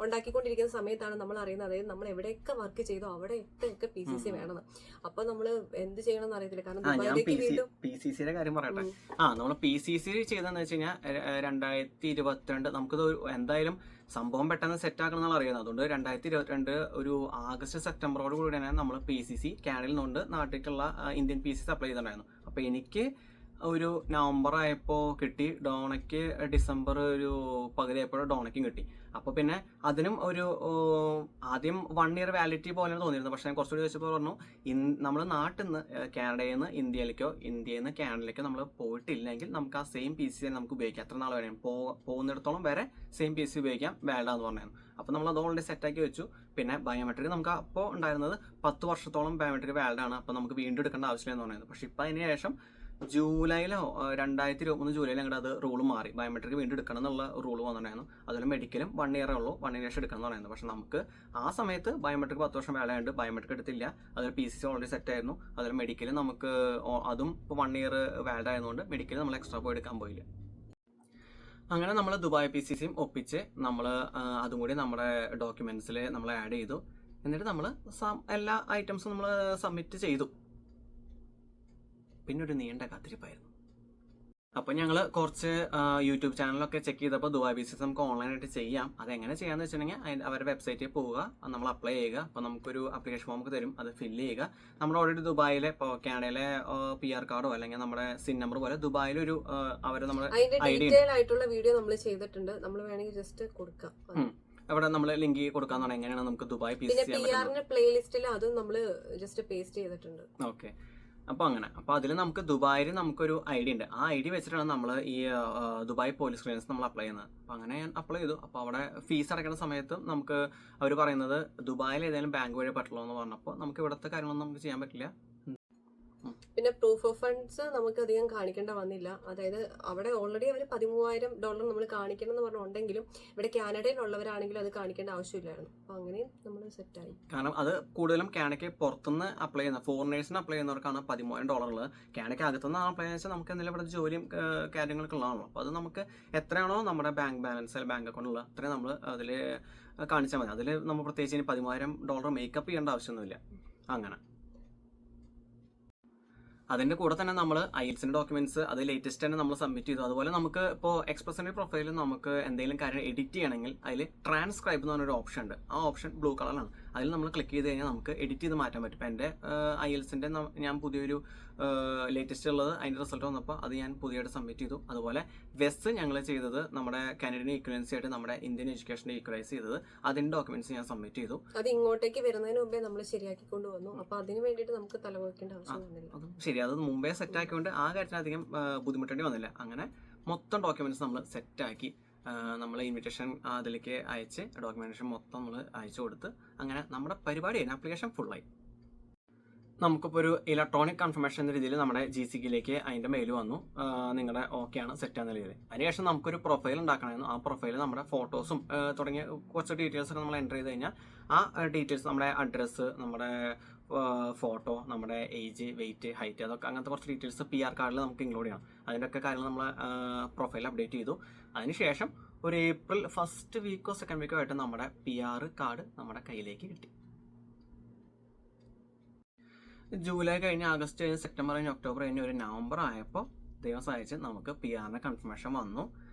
ഉണ്ടാക്കിക്കൊണ്ടിരിക്കുന്ന സമയത്താണ് നമ്മൾ അറിയുന്നത്. അതായത് നമ്മൾ എവിടെയൊക്കെ വർക്ക് ചെയ്തോ അവിടെയൊക്കെ PCC വേണമെന്ന്. അപ്പൊ നമ്മൾ എന്ത് ചെയ്യണമെന്ന് അറിയത്തില്ല. കാരണം PCCയുടെ കാര്യം പറയട്ടെ. നമ്മൾ PCC ചെയ്തെന്ന് വെച്ച് കഴിഞ്ഞാൽ 2022 നമുക്കിത് എന്തായാലും സംഭവം പെട്ടെന്ന് സെറ്റ് ആക്കണം എന്നുള്ള അറിയുന്നത്. അതുകൊണ്ട് 2022 ഒരു ആഗസ്റ്റ് സെപ്റ്റംബറോട് കൂടി തന്നെ നമ്മൾ PCC കാനഡയിൽ നിന്നുകൊണ്ട് നാട്ടിലേക്കുള്ള ഇന്ത്യൻ PCC അപ്ലൈ ചെയ്തിട്ടുണ്ടായിരുന്നു. അപ്പോൾ എനിക്ക് ഒരു നവംബർ ആയപ്പോൾ കിട്ടി, ഡോണയ്ക്ക് ഡിസംബർ ഒരു പകുതി ആയപ്പോൾ ഡോണയ്ക്കും കിട്ടി. അപ്പോൾ പിന്നെ അതിനും ഒരു ആദ്യം 1 year വാലിഡിറ്റി പോലെയാണ് തോന്നിയിരുന്നത്. പക്ഷേ ഞാൻ കുറച്ചുകൂടി ചോദിച്ചപ്പോൾ പറഞ്ഞു, നമ്മൾ നാട്ടിൽ നിന്ന് കാനഡയിൽ നിന്ന് ഇന്ത്യയിലേക്കോ ഇന്ത്യയിൽ നിന്ന് കാനഡയിലേക്കോ നമ്മൾ പോയിട്ടില്ലെങ്കിൽ നമുക്ക് ആ സെയിം PCC നമുക്ക് ഉപയോഗിക്കാം. എത്ര നാൾ വേണം പോകുന്നിടത്തോളം വരെ സെയിം PCC ഉപയോഗിക്കാം, വേണ്ടാന്ന് പറഞ്ഞായിരുന്നു. അപ്പോൾ നമ്മൾ അത് ഓൾറെഡി സെറ്റാക്കി വെച്ചു. പിന്നെ ബയോമെട്രിക് നമുക്ക് അപ്പോൾ ഉണ്ടായിരുന്നത് 10 വർഷത്തോളം ബയോമെട്രിക് വാലിഡ് ആണ്. അപ്പോൾ നമുക്ക് വീണ്ടും എടുക്കേണ്ട ആവശ്യമില്ലെന്ന് പറയുന്നത്. പക്ഷേ ഇപ്പം അതിന് ശേഷം ജൂലൈയിലോ 2023 ജൂലൈയിൽ ഞങ്ങളുടെ അത് റൂൾ മാറി. ബയോമെട്രിക് വീണ്ടും എടുക്കണം എന്നുള്ള റൂൾ വന്നിട്ടുണ്ടായിരുന്നു. അതുപോലെ മെഡിക്കലും 1 year ഉള്ളൂ, 1 year ശേഷം എടുക്കണം എന്ന് പറയുന്നത്. പക്ഷെ നമുക്ക് ആ സമയത്ത് ബയോമെട്രിക് 10 വർഷം വേളയുണ്ട്, ബയോമെട്രിക് എടുത്തില്ല. അതിൽ PCC ഓൾറെഡി സെറ്റ് ആയിരുന്നു. അതിൽ മെഡിക്കൽ നമുക്ക് അതും ഇപ്പോൾ 1 year വാലിഡ് ആയതുകൊണ്ട് മെഡിക്കൽ നമ്മൾ എക്സ്ട്രാ പോയി എടുക്കാൻ പോയില്ല. അങ്ങനെ നമ്മൾ ദുബായ് PCCയും ഒപ്പിച്ച് നമ്മൾ അതും കൂടി നമ്മുടെ ഡോക്യുമെന്റ്സിൽ നമ്മൾ ആഡ് ചെയ്തു. എന്നിട്ട് നമ്മൾ എല്ലാ ഐറ്റംസും നമ്മൾ സബ്മിറ്റ് ചെയ്തു. പിന്നെ ഒരു നീണ്ട കാത്തിരിപ്പായിരുന്നു. അപ്പോൾ ഞങ്ങൾ കുറച്ച് യൂട്യൂബ് ചാനലൊക്കെ ചെക്ക് ചെയ്തപ്പോൾ ദുബായ് PCC നമുക്ക് ഓൺലൈനായിട്ട് ചെയ്യാം. അതെങ്ങനെ ചെയ്യാന്ന് വെച്ചിട്ടുണ്ടെങ്കിൽ അവരുടെ വെബ്സൈറ്റിൽ പോവുക, നമ്മൾ അപ്ലൈ ചെയ്യുക. അപ്പോൾ നമുക്കൊരു ആപ്ലിക്കേഷൻ ഫോം ഒക്കെ തരും, അത് ഫില്ല് ചെയ്യുക. നമ്മൾ ഓൾറെഡി ദുബായിലെ ഇപ്പോൾ കാനഡയിലെ PR കാർഡോ അല്ലെങ്കിൽ നമ്മുടെ SIN നമ്പർ പോലെ ദുബായിലൊരു അവർ നമ്മുടെ ഡീറ്റെയിൽ ആയിട്ടുള്ള വീഡിയോ നമ്മൾ ചെയ്തിട്ടുണ്ട്. നമ്മൾ വേണമെങ്കിൽ ജസ്റ്റ് കൊടുക്കാം. അവിടെ നമ്മൾ ലിങ്ക് കൊടുക്കാന്നാണ് എങ്ങനെയാണ് നമുക്ക് ദുബായ് PCC പ്ലേലിസ്റ്റിൽ അതും നമ്മൾ ജസ്റ്റ് പേസ്റ്റ് ചെയ്തിട്ടുണ്ട്. ഓക്കെ. അപ്പോൾ അങ്ങനെ, അപ്പോൾ അതിൽ നമുക്ക് ദുബായിൽ നമുക്കൊരു ID ഉണ്ട്. ആ ID വെച്ചിട്ടാണ് നമ്മൾ ഈ ദുബായ് പോലീസ് ക്ലിയറൻസ് നമ്മൾ അപ്ലൈ ചെയ്യുന്നത്. അപ്പോൾ അങ്ങനെ ഞാൻ അപ്ലൈ ചെയ്തു. അപ്പോൾ അവിടെ ഫീസ് അടയ്ക്കുന്ന സമയത്ത് നമുക്ക് അവർ പറയുന്നത് ദുബായിൽ ഏതെങ്കിലും ബാങ്ക് വഴി പറ്റുള്ളൂ എന്ന് പറഞ്ഞപ്പോൾ നമുക്ക് ഇവിടുത്തെ കാര്യങ്ങളൊന്നും നമുക്ക് ചെയ്യാൻ പറ്റില്ല. പിന്നെ പ്രൂഫ് ഓഫ് ഫണ്ട്സ് നമുക്ക് അധികം കാണിക്കേണ്ട വന്നില്ല. അതായത് അവിടെ ഓൾറെഡി അവർ $13,000 നമ്മൾ കാണിക്കണം എന്ന് പറഞ്ഞുണ്ടെങ്കിലും ഇവിടെ കാനഡയിലുള്ളവരാണെങ്കിലും അത് കാണിക്കേണ്ട ആവശ്യമില്ലായിരുന്നു. അപ്പൊ അങ്ങനെയും നമ്മൾ സെറ്റായി. കാരണം അത് കൂടുതലും കാനഡയ്ക്ക് പുറത്തുനിന്ന് അപ്ലൈ ചെയ്യുന്ന ഫോറിനേഴ്സിന് അപ്ലൈ ചെയ്യുന്നവർക്കാണ് $13,000. കാനഡയ്ക്ക് അകത്തുനിന്ന് അപ്ലൈ ചെയ്യുന്ന നമുക്ക് എന്തെങ്കിലും ഇവിടെ ജോലിയും കാര്യങ്ങളൊക്കെ ഉള്ളതാണല്ലോ. അപ്പോൾ അത് നമുക്ക് എത്രയാണോ നമ്മുടെ ബാങ്ക് ബാലൻസ് ബാങ്ക് അക്കൗണ്ടുള്ള അത്രയും നമ്മൾ അതിൽ കാണിച്ചാൽ മതി. അതിൽ നമ്മൾ പ്രത്യേകിച്ച് ഇനി $10,000 മേക്കപ്പ് ചെയ്യേണ്ട ആവശ്യമൊന്നുമില്ല. അങ്ങനെ അതിൻ്റെ കൂടെ തന്നെ നമ്മൾ IELTS ഡോക്യുമെന്റ്സ് അത് ലേറ്റസ്റ്റ് തന്നെ നമ്മൾ സബ്മിറ്റ് ചെയ്തു. അതുപോലെ നമുക്ക് ഇപ്പോൾ എക്സ്പ്രസിൻ്റെ പ്രൊഫൈലിൽ നമുക്ക് എന്തെങ്കിലും കാര്യം എഡിറ്റ് ചെയ്യണമെങ്കിൽ അതിൽ ട്രാൻസ്ക്രൈബ് എന്ന് പറഞ്ഞൊരു ഓപ്ഷൻ ഉണ്ട്. ആ ഓപ്ഷൻ ബ്ലൂ കളറിലാണ്. അതിൽ നമ്മൾ ക്ലിക്ക് ചെയ്ത് കഴിഞ്ഞാൽ നമുക്ക് എഡിറ്റ് ചെയ്ത് മാറ്റാൻ പറ്റും. ഇപ്പോൾ എൻ്റെ IELTS ഞാൻ പുതിയൊരു ലേറ്റസ്റ്റ് ഉള്ളത് അതിൻ്റെ റിസൾട്ട് വന്നപ്പോൾ അത് ഞാൻ പുതിയതായിട്ട് സബ്മിറ്റ് ചെയ്തു. അതുപോലെ വെസ് ഞങ്ങൾ ചെയ്തത് നമ്മുടെ കാനഡിയൻ ഈക്വലൻസി ആയിട്ട് നമ്മുടെ ഇന്ത്യൻ എഡ്യൂക്കേഷനെ ഈക്വലൈസ് ചെയ്തത് അതിൻ്റെ ഡോക്യുമെന്റ്സ് ഞാൻ സബ്മിറ്റ് ചെയ്തു. അത് ഇങ്ങോട്ടേക്ക് വരുന്നതിന് മുമ്പേ നമ്മൾ ശരിയാക്കിക്കൊണ്ട് വന്നു. അപ്പോൾ അതിന് വേണ്ടിയിട്ട് നമുക്ക് തലവെക്കേണ്ട ആവശ്യമൊന്നുമില്ല. അതും ശരി, അത് മുമ്പേ സെറ്റ് ആക്കിക്കൊണ്ട് ആ കാര്യത്തിന് അധികം ബുദ്ധിമുട്ടേണ്ടി വന്നില്ല. അങ്ങനെ മൊത്തം ഡോക്യുമെന്റ്സ് നമ്മൾ സെറ്റാക്കി നമ്മൾ ഇൻവിറ്റേഷൻ അതിലേക്ക് അയച്ച് ഡോക്യുമെന്റേഷൻ മൊത്തം നമ്മൾ അയച്ചു കൊടുത്ത് അങ്ങനെ നമ്മുടെ പരിപാടി ആപ്ലിക്കേഷൻ ഫുള്ളായി. നമുക്കിപ്പോൾ ഒരു ഇലക്ട്രോണിക് കൺഫർമേഷൻ എന്ന രീതിയിൽ നമ്മുടെ GCKയിലേക്ക് അതിൻ്റെ മെയിൽ വന്നു, നിങ്ങളുടെ ഓക്കെയാണ് സെറ്റാകുന്ന രീതിയിൽ. അതിനുശേഷം നമുക്കൊരു പ്രൊഫൈൽ ഉണ്ടാക്കണമായിരുന്നു. ആ പ്രൊഫൈൽ നമ്മുടെ ഫോട്ടോസും തുടങ്ങിയ കുറച്ച് ഡീറ്റെയിൽസ് ഒക്കെ നമ്മൾ എൻ്റർ ചെയ്ത് കഴിഞ്ഞാൽ ആ ഡീറ്റെയിൽസ് നമ്മുടെ അഡ്രസ്സ്, നമ്മുടെ ഫോട്ടോ, നമ്മുടെ ഏജ്, വെയിറ്റ്, ഹൈറ്റ്, അതൊക്കെ അങ്ങനത്തെ കുറച്ച് ഡീറ്റെയിൽസ് PR കാർഡിൽ നമുക്ക് ഇൻക്ലൂഡ് ചെയ്യണം. അതിൻ്റെയൊക്കെ കാര്യങ്ങൾ നമ്മൾ പ്രൊഫൈൽ അപ്ഡേറ്റ് ചെയ്തു. അതിനുശേഷം ഒരു ഏപ്രിൽ ഫസ്റ്റ് വീക്കോ സെക്കൻഡ് വീക്കോ ആയിട്ട് നമ്മുടെ PR കാർഡ് നമ്മുടെ കയ്യിലേക്ക് കിട്ടി. ജൂലൈ കഴിഞ്ഞ് ആഗസ്റ്റ് കഴിഞ്ഞ് സെപ്റ്റംബർ കഴിഞ്ഞ് ഒക്ടോബർ കഴിഞ്ഞ് ഒരു നവംബർ ആയപ്പോൾ ദൈവം സഹായിച്ച് നമുക്ക് PR കൺഫർമേഷൻ വന്നു.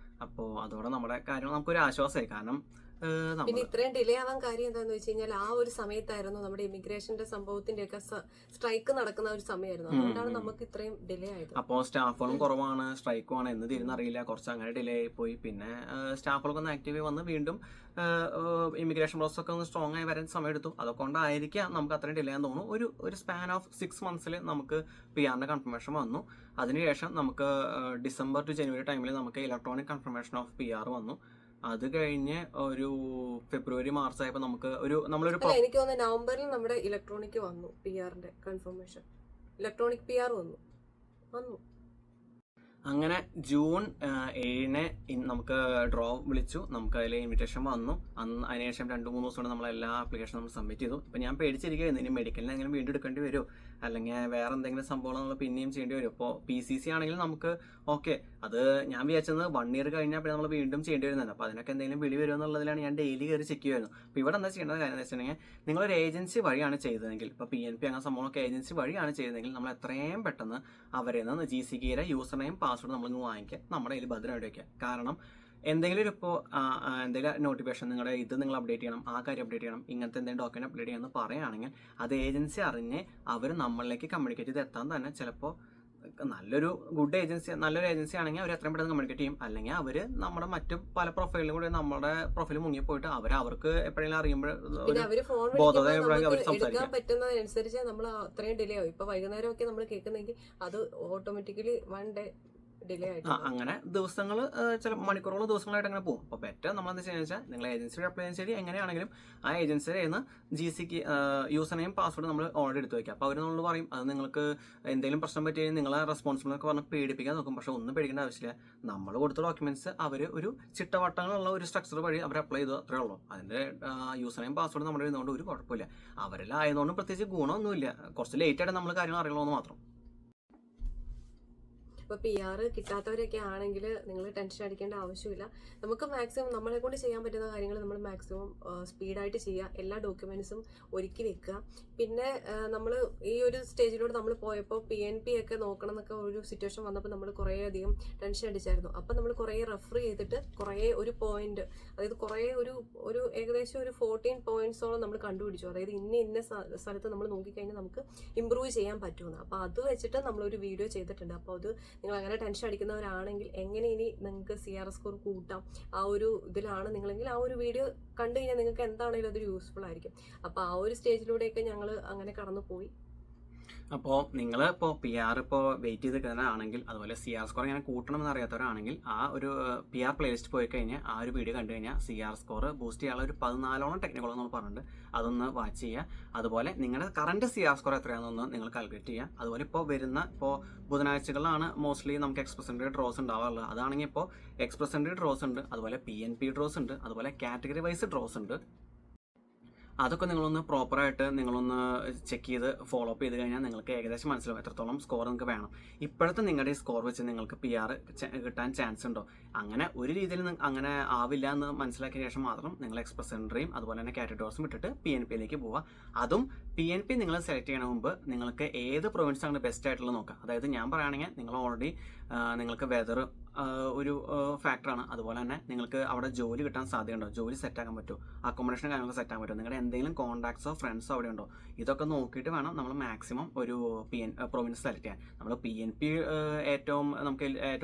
അപ്പോൾ അതോടെ നമ്മുടെ കാര്യങ്ങൾ നമുക്കൊരു ആശ്വാസമായി. കാരണം പിന്നെ ഇത്രയും ഡിലേ ആവാൻ കാര്യം എന്താന്ന് വെച്ച് കഴിഞ്ഞാൽ ആ ഒരു സമയത്തായിരുന്നു നമ്മുടെ ഇമിഗ്രേഷന്റെ സംഭവത്തിന്റെ ഒക്കെ സ്ട്രൈക്ക് നടക്കുന്ന ഒരു സമയമായിരുന്നു. അതുകൊണ്ടാണ് നമുക്ക് ഇത്രയും ഡിലേ ആയത്. അപ്പോൾ സ്റ്റാഫുകളും കുറവാണ്, സ്ട്രൈക്കുമാണ്, എന്ന് തീരുന്നറിയില്ല, കുറച്ച് അങ്ങനെ ഡിലേ ആയി പോയി. പിന്നെ സ്റ്റാഫുകളൊക്കെ ഒന്ന് ആക്റ്റീവ് വന്ന് വീണ്ടും ഇമിഗ്രേഷൻ പ്രോസസ് ഒക്കെ ഒന്ന് സ്ട്രോങ് ആയി വരാൻ സമയം എടുത്തു. അതുകൊണ്ടായിരിക്കാം നമുക്ക് അത്രയും ഡിലേ ആണെന്ന് തോന്നുന്നു. ഒരു സ്പാൻ ഓഫ് 6 months നമുക്ക് PR കൺഫർമേഷൻ വന്നു. അതിനുശേഷം നമുക്ക് ഡിസംബർ ടു ജനുവരി ടൈമിൽ നമുക്ക് ഇലക്ട്രോണിക് കൺഫർമേഷൻ ഓഫ് PR വന്നു. അത് കഴിഞ്ഞ് ഒരു ഫെബ്രുവരി മാർച്ച് ആയപ്പോൾ നമുക്ക് നമ്മളൊരു എനിക്ക് തോന്നുന്നു നവംബറിൽ നമ്മുടെ ഇലക്ട്രോണിക് വന്നു, PR കൺഫർമേഷൻ ഇലക്ട്രോണിക് PR വന്നു. അങ്ങനെ ജൂൺ 7 നമുക്ക് ഡ്രോ വിളിച്ചു. നമുക്ക് അതിൽ ഇൻവിറ്റേഷൻ വന്നു. അതിനുശേഷം 2-3 ദിവസം കൊണ്ട് നമ്മൾ എല്ലാ ആപ്ലിക്കേഷനും നമ്മൾ സബ്മിറ്റ് ചെയ്തു. ഇപ്പം ഞാൻ പേടിച്ചിരിക്കുകയായിരുന്നു, ഇനി മെഡിക്കലിന് എങ്ങനെ വീണ്ടും എടുക്കേണ്ടി വരുമോ, അല്ലെങ്കിൽ വേറെ എന്തെങ്കിലും സംഭവം നമ്മൾ പിന്നെയും ചെയ്യേണ്ടി വരും. ഇപ്പോൾ PCC ആണെങ്കിൽ നമുക്ക് ഓക്കെ, അത് ഞാൻ വിചാരിച്ചത് 1 ഇയർ കഴിഞ്ഞാൽ പിന്നെ നമ്മൾ വീണ്ടും ചെയ്യേണ്ടി വരുന്നത്. അപ്പോൾ അതിനൊക്കെ എന്തെങ്കിലും വിളി വരുമോ എന്നുള്ളതിലാണ് ഞാൻ ഡെയിലി കയറി ചെക്ക് ചെയ്യുമായിരുന്നു. അപ്പോൾ ഇവിടെ എന്താ ചെയ്യേണ്ട കാര്യം എന്ന് വെച്ചിട്ടുണ്ടെങ്കിൽ, നിങ്ങളൊരു ഏജൻസി വഴിയാണ് ചെയ്തതെങ്കിൽ, ഇപ്പോൾ PNP അങ്ങനെ സംഭവമൊക്കെ ഏജൻസി വഴിയാണ് ചെയ്തതെങ്കിൽ, നമ്മൾ എത്രയും പെട്ടെന്ന് അവരെ നിന്ന് GCKയുടെ യൂസർ നെയിം പാസ്വേഡ് നമ്മളൊന്ന് വാങ്ങിക്കുക, നമ്മുടെ കയ്യിൽ ഭദ്രമായിട്ട് വയ്ക്കുക. കാരണം എന്തെങ്കിലും ഒരു ഇപ്പോൾ എന്തെങ്കിലും നോട്ടിഫിക്കേഷൻ നിങ്ങൾ അപ്ഡേറ്റ് ചെയ്യണം, ആ കാര്യം അപ്ഡേറ്റ് ചെയ്യണം, ഇങ്ങനത്തെ എന്തെങ്കിലും ഡോക്യുമെന്റ് അപ്ഡേറ്റ് ചെയ്യണമെന്ന് പറയുകയാണെങ്കിൽ അത് ഏജൻസി അറിഞ്ഞ് അവർ നമ്മളിലേക്ക് കമ്മ്യൂണിക്കേറ്റ് ചെയ്ത് എത്താൻ തന്നെ ചിലപ്പോൾ നല്ലൊരു ഏജൻസി ആണെങ്കിൽ അവർ എത്രയും പെട്ടെന്ന് കമ്മ്യൂണിക്കേറ്റ് ചെയ്യും. അല്ലെങ്കിൽ അവർ നമ്മുടെ മറ്റു പല പ്രൊഫൈലിലും കൂടി നമ്മുടെ പ്രൊഫൈൽ മുങ്ങിപ്പോയിട്ട് അവർക്ക് എപ്പോഴെങ്കിലും അറിയുമ്പോൾ എടുക്കാൻ പറ്റുന്നതനുസരിച്ച് നമ്മൾ അത്രയും ഡിലേ ആവും. ഇപ്പൊ വൈകുന്നേരം ഒക്കെ നമ്മൾ കേൾക്കുന്നെങ്കിൽ അത് ഓട്ടോമാറ്റിക്കലി 1 ഡേ ഡിലേ ആയിട്ട് അങ്ങനെ ദിവസങ്ങൾ ചില മണിക്കൂറുകൾ ദിവസങ്ങളായിട്ട് അങ്ങനെ പോകും. അപ്പോൾ ബെറ്റർ നമ്മൾ എന്താ ചെയ്യുക വെച്ചാൽ, നിങ്ങൾ ഏജൻസിയുടെ അപ്ലൈ ചെയ്യാൻ ശരി എങ്ങനെയാണെങ്കിലും ആ ഏജൻസിയുടെ നിന്ന് GCK യൂസർ നെയിം പാസ്വേഡ് നമ്മൾ ഓൾറെഡി എടുത്ത് വയ്ക്കുക. അപ്പോൾ അവർ നമ്മൾ പറയും അത് നിങ്ങൾക്ക് എന്തെങ്കിലും പ്രശ്നം പറ്റി നിങ്ങളെ റെസ്പോൺസിബിൾ ഒക്കെ പറഞ്ഞ് പേടിപ്പിക്കാൻ നോക്കും. പക്ഷെ ഒന്നും പേടിക്കേണ്ട ആവശ്യമില്ല. നമ്മൾ കൊടുത്ത ഡോക്യുമെന്റ്സ് അവർ ഒരു ചിട്ടവട്ടങ്ങളുള്ള ഒരു സ്ട്രക്ചർ വഴി അവർ അപ്ലൈ ചെയ്തു, അത്രേ ഉള്ളൂ. അതിന്റെ യൂസർ നെയിം പാസ്വേഡ് നമ്മുടെ എഴുതുകൊണ്ട് ഒരു കുഴപ്പമില്ല. അവരെല്ലാം ആയതുകൊണ്ടും പ്രത്യേകിച്ച് ഗുണമൊന്നുമില്ല. കുറച്ച് ലേറ്റ് ആയിട്ട് നമ്മൾ കാര്യങ്ങൾ അറിയണമെന്ന് മാത്രം. ഇപ്പോൾ PR കിട്ടാത്തവരൊക്കെ ആണെങ്കിൽ നിങ്ങൾ ടെൻഷൻ അടിക്കേണ്ട ആവശ്യമില്ല. നമുക്ക് മാക്സിമം നമ്മളെ കൊണ്ട് ചെയ്യാൻ പറ്റുന്ന കാര്യങ്ങൾ നമ്മൾ മാക്സിമം സ്പീഡായിട്ട് ചെയ്യുക. എല്ലാ ഡോക്യുമെന്റ്സും ഒരുക്കി വെക്കുക. പിന്നെ നമ്മൾ ഈ ഒരു സ്റ്റേജിലൂടെ നമ്മൾ പോയപ്പോൾ PNP ഒക്കെ നോക്കണം എന്നൊക്കെ ഒരു സിറ്റുവേഷൻ വന്നപ്പോൾ നമ്മൾ കുറേ അധികം ടെൻഷൻ അടിച്ചായിരുന്നു. അപ്പം നമ്മൾ കുറേ റെഫർ ചെയ്തിട്ട് കുറേ ഒരു പോയിന്റ്, അതായത് കുറേ ഒരു ഏകദേശം ഒരു 14 പോയിന്റ്സോളം നമ്മൾ കണ്ടുപിടിച്ചു. അതായത് ഇന്ന സ്ഥലത്ത് നമ്മൾ നോക്കിക്കഴിഞ്ഞാൽ നമുക്ക് ഇമ്പ്രൂവ് ചെയ്യാൻ പറ്റുമെന്ന്. അപ്പോൾ അത് വെച്ചിട്ട് നമ്മളൊരു വീഡിയോ ചെയ്തിട്ടുണ്ട്. അപ്പോൾ അത് നിങ്ങൾ അങ്ങനെ ടെൻഷൻ അടിക്കുന്നവരാണെങ്കിൽ എങ്ങനെ ഇനി നിങ്ങൾക്ക് CR സ്കോർ കൂട്ടാം ആ ഒരു ഇതിലാണ് നിങ്ങളെങ്കിൽ ആ ഒരു വീഡിയോ കണ്ടു കഴിഞ്ഞാൽ നിങ്ങൾക്ക് എന്താണെങ്കിലും അതൊരു യൂസ്ഫുൾ ആയിരിക്കും. അപ്പോൾ ആ ഒരു സ്റ്റേജിലൂടെയൊക്കെ ഞങ്ങൾ അങ്ങനെ കടന്നു പോയി. അപ്പോൾ നിങ്ങൾ ഇപ്പോൾ PR ഇപ്പോൾ വെയിറ്റ് ചെയ്ത് നിൽക്കുന്നവരാണെങ്കിൽ, അതുപോലെ CR സ്കോർ ഇങ്ങനെ കൂട്ടണമെന്ന് അറിയാത്തവരാണെങ്കിൽ, ആ ഒരു PR പ്ലേലിസ്റ്റ് പോയി കഴിഞ്ഞാൽ ആ ഒരു വീഡിയോ കണ്ടു കഴിഞ്ഞാൽ CR സ്കോർ ബൂസ്റ്റ് ചെയ്യാനുള്ള ഒരു 14ഓളം ടെക്നിക്കുകളെന്ന് നമ്മൾ പറഞ്ഞിട്ടുണ്ട്. അതൊന്ന് വാച്ച് ചെയ്യുക. അതുപോലെ നിങ്ങളുടെ കറണ്ട് CR സ്കോർ എത്രയാണെന്നൊന്ന് നിങ്ങൾ കാൽക്കുലേറ്റ് ചെയ്യുക. അതുപോലെ ഇപ്പോൾ ബുധനാഴ്ചകളിലാണ് മോസ്റ്റ്ലി നമുക്ക് എക്സ്പ്രസൻറ്ററി ഡ്രോസ് ഉണ്ടാവാറുള്ളത്. അതാണെങ്കിൽ ഇപ്പോൾ എക്സ്പ്രസൻറ്ററി ഡ്രോസ് ഉണ്ട്, അതുപോലെ PNP ഡ്രോസ് ഉണ്ട്, അതുപോലെ കാറ്റഗറി വൈസ് ഡ്രോസ് ഉണ്ട്. അതൊക്കെ നിങ്ങളൊന്ന് പ്രോപ്പറായിട്ട് നിങ്ങളൊന്ന് ചെക്ക് ചെയ്ത് ഫോളോ അപ്പ് ചെയ്ത് കഴിഞ്ഞാൽ നിങ്ങൾക്ക് ഏകദേശം മനസ്സിലാവും എത്രത്തോളം സ്കോർ നിങ്ങൾക്ക് വേണം. ഇപ്പോഴത്തെ നിങ്ങളുടെ ഈ സ്കോർ വെച്ച് നിങ്ങൾക്ക് PR കിട്ടാൻ ചാൻസ് ഉണ്ടോ? അങ്ങനെ ഒരു രീതിയിൽ അങ്ങനെ ആവില്ല എന്ന് മനസ്സിലാക്കിയ ശേഷം മാത്രം നിങ്ങൾ എക്സ്പ്രസ് എൻട്രിയും അതുപോലെ തന്നെ കാറ്റഗോറീസും വിട്ടിട്ട് PNPയിലേക്ക് പോവുക. അതും PNP നിങ്ങൾ സെലക്ട് ചെയ്യണ മുമ്പ് നിങ്ങൾക്ക് ഏത് പ്രൊവിൻസ് ആണ് ബെസ്റ്റ് ആയിട്ടുള്ളത് നോക്കുക. അതായത് ഞാൻ പറയുകയാണെങ്കിൽ നിങ്ങൾ ഓൾറെഡി നിങ്ങൾക്ക് വെതർ ഒരു ഫാക്ടറാണ്. അതുപോലെ തന്നെ നിങ്ങൾക്ക് അവിടെ ജോലി കിട്ടാൻ സാധ്യതയുണ്ടോ, ജോലി സെറ്റാക്കാൻ പറ്റുമോ, അക്കോമഡേഷൻ കാര്യങ്ങളൊക്കെ സെറ്റാക്കാൻ പറ്റുമോ, നിങ്ങളുടെ എന്തെങ്കിലും കോൺടാക്ട്സോ ഫ്രണ്ട്സോ അവിടെ ഉണ്ടോ, ഇതൊക്കെ നോക്കിയിട്ട് വേണം നമ്മൾ മാക്സിമം ഒരു പ്രൊവിൻസ് സെലക്ട് ചെയ്യാൻ. നമ്മൾ PNP ഏറ്റവും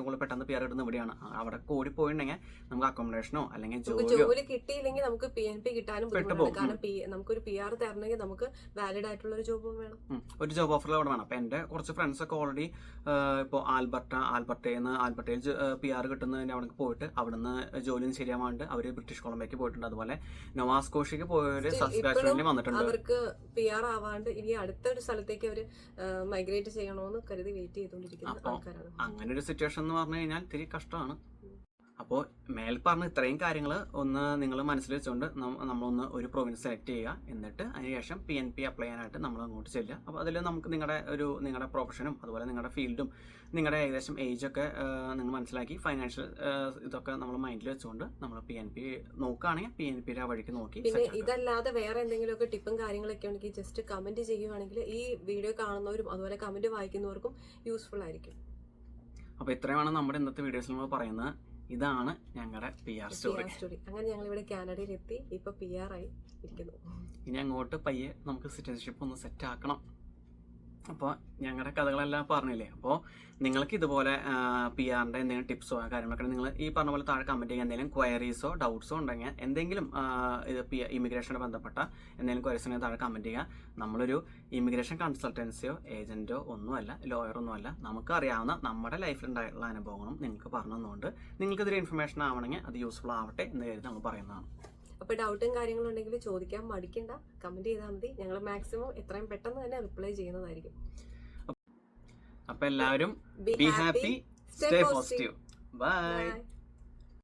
കൂടുതൽ പെട്ടെന്ന് PR കിട്ടുന്ന ഇവിടെയാണ്. അവിടെ കൂടി പോയിട്ടുണ്ടെങ്കിൽ നമുക്ക് അക്കോമഡേഷനോ അല്ലെങ്കിൽ ജോലി കിട്ടിയില്ലെങ്കിൽ നമുക്ക് PNP കിട്ടാനും ബുദ്ധിമുട്ടുണ്ട്. കാരണം നമുക്കൊരു PR തരണമെങ്കിൽ നമുക്ക് വാലിഡ് ആയിട്ടുള്ള ഒരു ജോബ് വേണം, ഒരു ജോബ് ഓഫർ അവിടെ വേണം. അപ്പം എൻ്റെ കുറച്ച് ഫ്രണ്ട്സ് ഒക്കെ ഓൾറെഡി ഇപ്പോൾ ആൽബർട്ടയിൽ PR കിട്ടുന്നതിന് അവിടെ പോയിട്ട് അവിടുന്ന് ജോലിയും ശരിയാവാണ്ട് അവർ ബ്രിട്ടീഷ് കൊളംബിയക്ക് പോയിട്ടുണ്ട്. അതുപോലെ നൊവാസ്കോഷ്യക്ക് പോയവര് സസ്പെൻഷനിൽ വന്നിട്ടുണ്ട്. അവർക്ക് PR ആവാണ്ട് ഇനി അടുത്തൊരു സ്ഥലത്തേക്ക് അവർ മൈഗ്രേറ്റ് ചെയ്യണമെന്ന് കരുതി വെയിറ്റ് ചെയ്തുകൊണ്ടിരിക്കുന്ന ആൾക്കാരാണ്. അങ്ങനെ ഒരു സിറ്റുവേഷൻ എന്ന് പറഞ്ഞു കഴിഞ്ഞാൽ ഇത്തിരി കഷ്ടമാണ്. അപ്പോൾ മേൽപ്പറഞ്ഞ ഇത്രയും കാര്യങ്ങൾ ഒന്ന് നിങ്ങൾ മനസ്സിൽ വെച്ചുകൊണ്ട് നമ്മളൊന്ന് ഒരു പ്രൊവിൻസ് സെലക്ട് ചെയ്യുക. എന്നിട്ട് അതിനുശേഷം PNP അപ്ലൈ ചെയ്യാനായിട്ട് നമ്മൾ അങ്ങോട്ട് ചെല്ലുക. അപ്പോൾ അതിൽ നമുക്ക് നിങ്ങളുടെ പ്രൊഫഷനും അതുപോലെ നിങ്ങളുടെ ഫീൽഡും നിങ്ങളുടെ ഏകദേശം ഏജൊക്കെ നിങ്ങൾ മനസ്സിലാക്കി ഫൈനാൻഷ്യൽ ഇതൊക്കെ നമ്മൾ മൈൻഡിൽ വെച്ചുകൊണ്ട് നമ്മൾ PNP നോക്കുകയാണെങ്കിൽ PNPയുടെ വഴിക്ക് നോക്കി. പിന്നെ ഇതല്ലാതെ വേറെ എന്തെങ്കിലുമൊക്കെ ടിപ്പും കാര്യങ്ങളൊക്കെ ഉണ്ടെങ്കിൽ ജസ്റ്റ് കമന്റ് ചെയ്യുവാണെങ്കിൽ ഈ വീഡിയോ കാണുന്നവരും അതുപോലെ കമന്റ് വായിക്കുന്നവർക്കും യൂസ്ഫുൾ ആയിരിക്കും. അപ്പോൾ ഇത്രയുമാണ് നമ്മുടെ ഇന്നത്തെ വീഡിയോസിൽ നമ്മൾ പറയുന്നത്. ഇതാണ് ഞങ്ങളുടെ PR സ്റ്റോറി. അങ്ങനെ ഞങ്ങൾ ഇവിടെ കാനഡയിൽ എത്തി, ഇപ്പൊ PR ആയി ഇരിക്കുന്നു. ഇനി അങ്ങോട്ട് പയ്യെ നമുക്ക് സിറ്റിസൺഷിപ്പ് ഒന്ന് സെറ്റ് ആക്കണം. അപ്പോൾ ഞങ്ങളുടെ കഥകളെല്ലാം പറഞ്ഞില്ലേ. അപ്പോൾ നിങ്ങൾക്ക് ഇതുപോലെ PR-ന്റെ എന്തെങ്കിലും ടിപ്സോ കാര്യങ്ങളൊക്കെ നിങ്ങൾ ഈ പറഞ്ഞ പോലെ താഴെ കമൻറ്റ് ചെയ്യുക. എന്തെങ്കിലും ക്വയറീസോ ഡൗട്ട്സോ ഉണ്ടെങ്കിൽ എന്തെങ്കിലും ഇത് ഇമിഗ്രേഷനെ ബന്ധപ്പെട്ട എന്തെങ്കിലും ക്വയറീസിനെ താഴെ കമൻറ്റ് ചെയ്യുക. നമ്മളൊരു ഇമിഗ്രേഷൻ കൺസൾട്ടൻസിയോ ഏജൻറ്റോ ഒന്നുമല്ല, ലോയറൊന്നുമല്ല. നമുക്ക് അറിയാവുന്ന നമ്മുടെ ലൈഫിലുണ്ടായിട്ടുള്ള അനുഭവങ്ങളും നിങ്ങൾക്ക് പറഞ്ഞു തന്നുകൊണ്ട് നിങ്ങൾക്കിതൊരു ഇൻഫർമേഷൻ ആവണമെങ്കിൽ അത് യൂസ്ഫുൾ ആവട്ടെ എന്ന് കരുതി നമ്മൾ പറയുന്നതാണ്. അപ്പോൾ ഡൗട്ടും കാര്യങ്ങളും ഉണ്ടെങ്കിൽ ചോദിക്കാൻ മടിക്കണ്ട, കമന്റ് ചെയ്താൽ മതി. ഞങ്ങൾ മാക്സിമം എത്രയും പെട്ടെന്ന് തന്നെ റിപ്ലൈ ചെയ്യുന്നതായിരിക്കും. അപ്പോൾ എല്ലാവരും be happy, stay positive. Bye. Bye.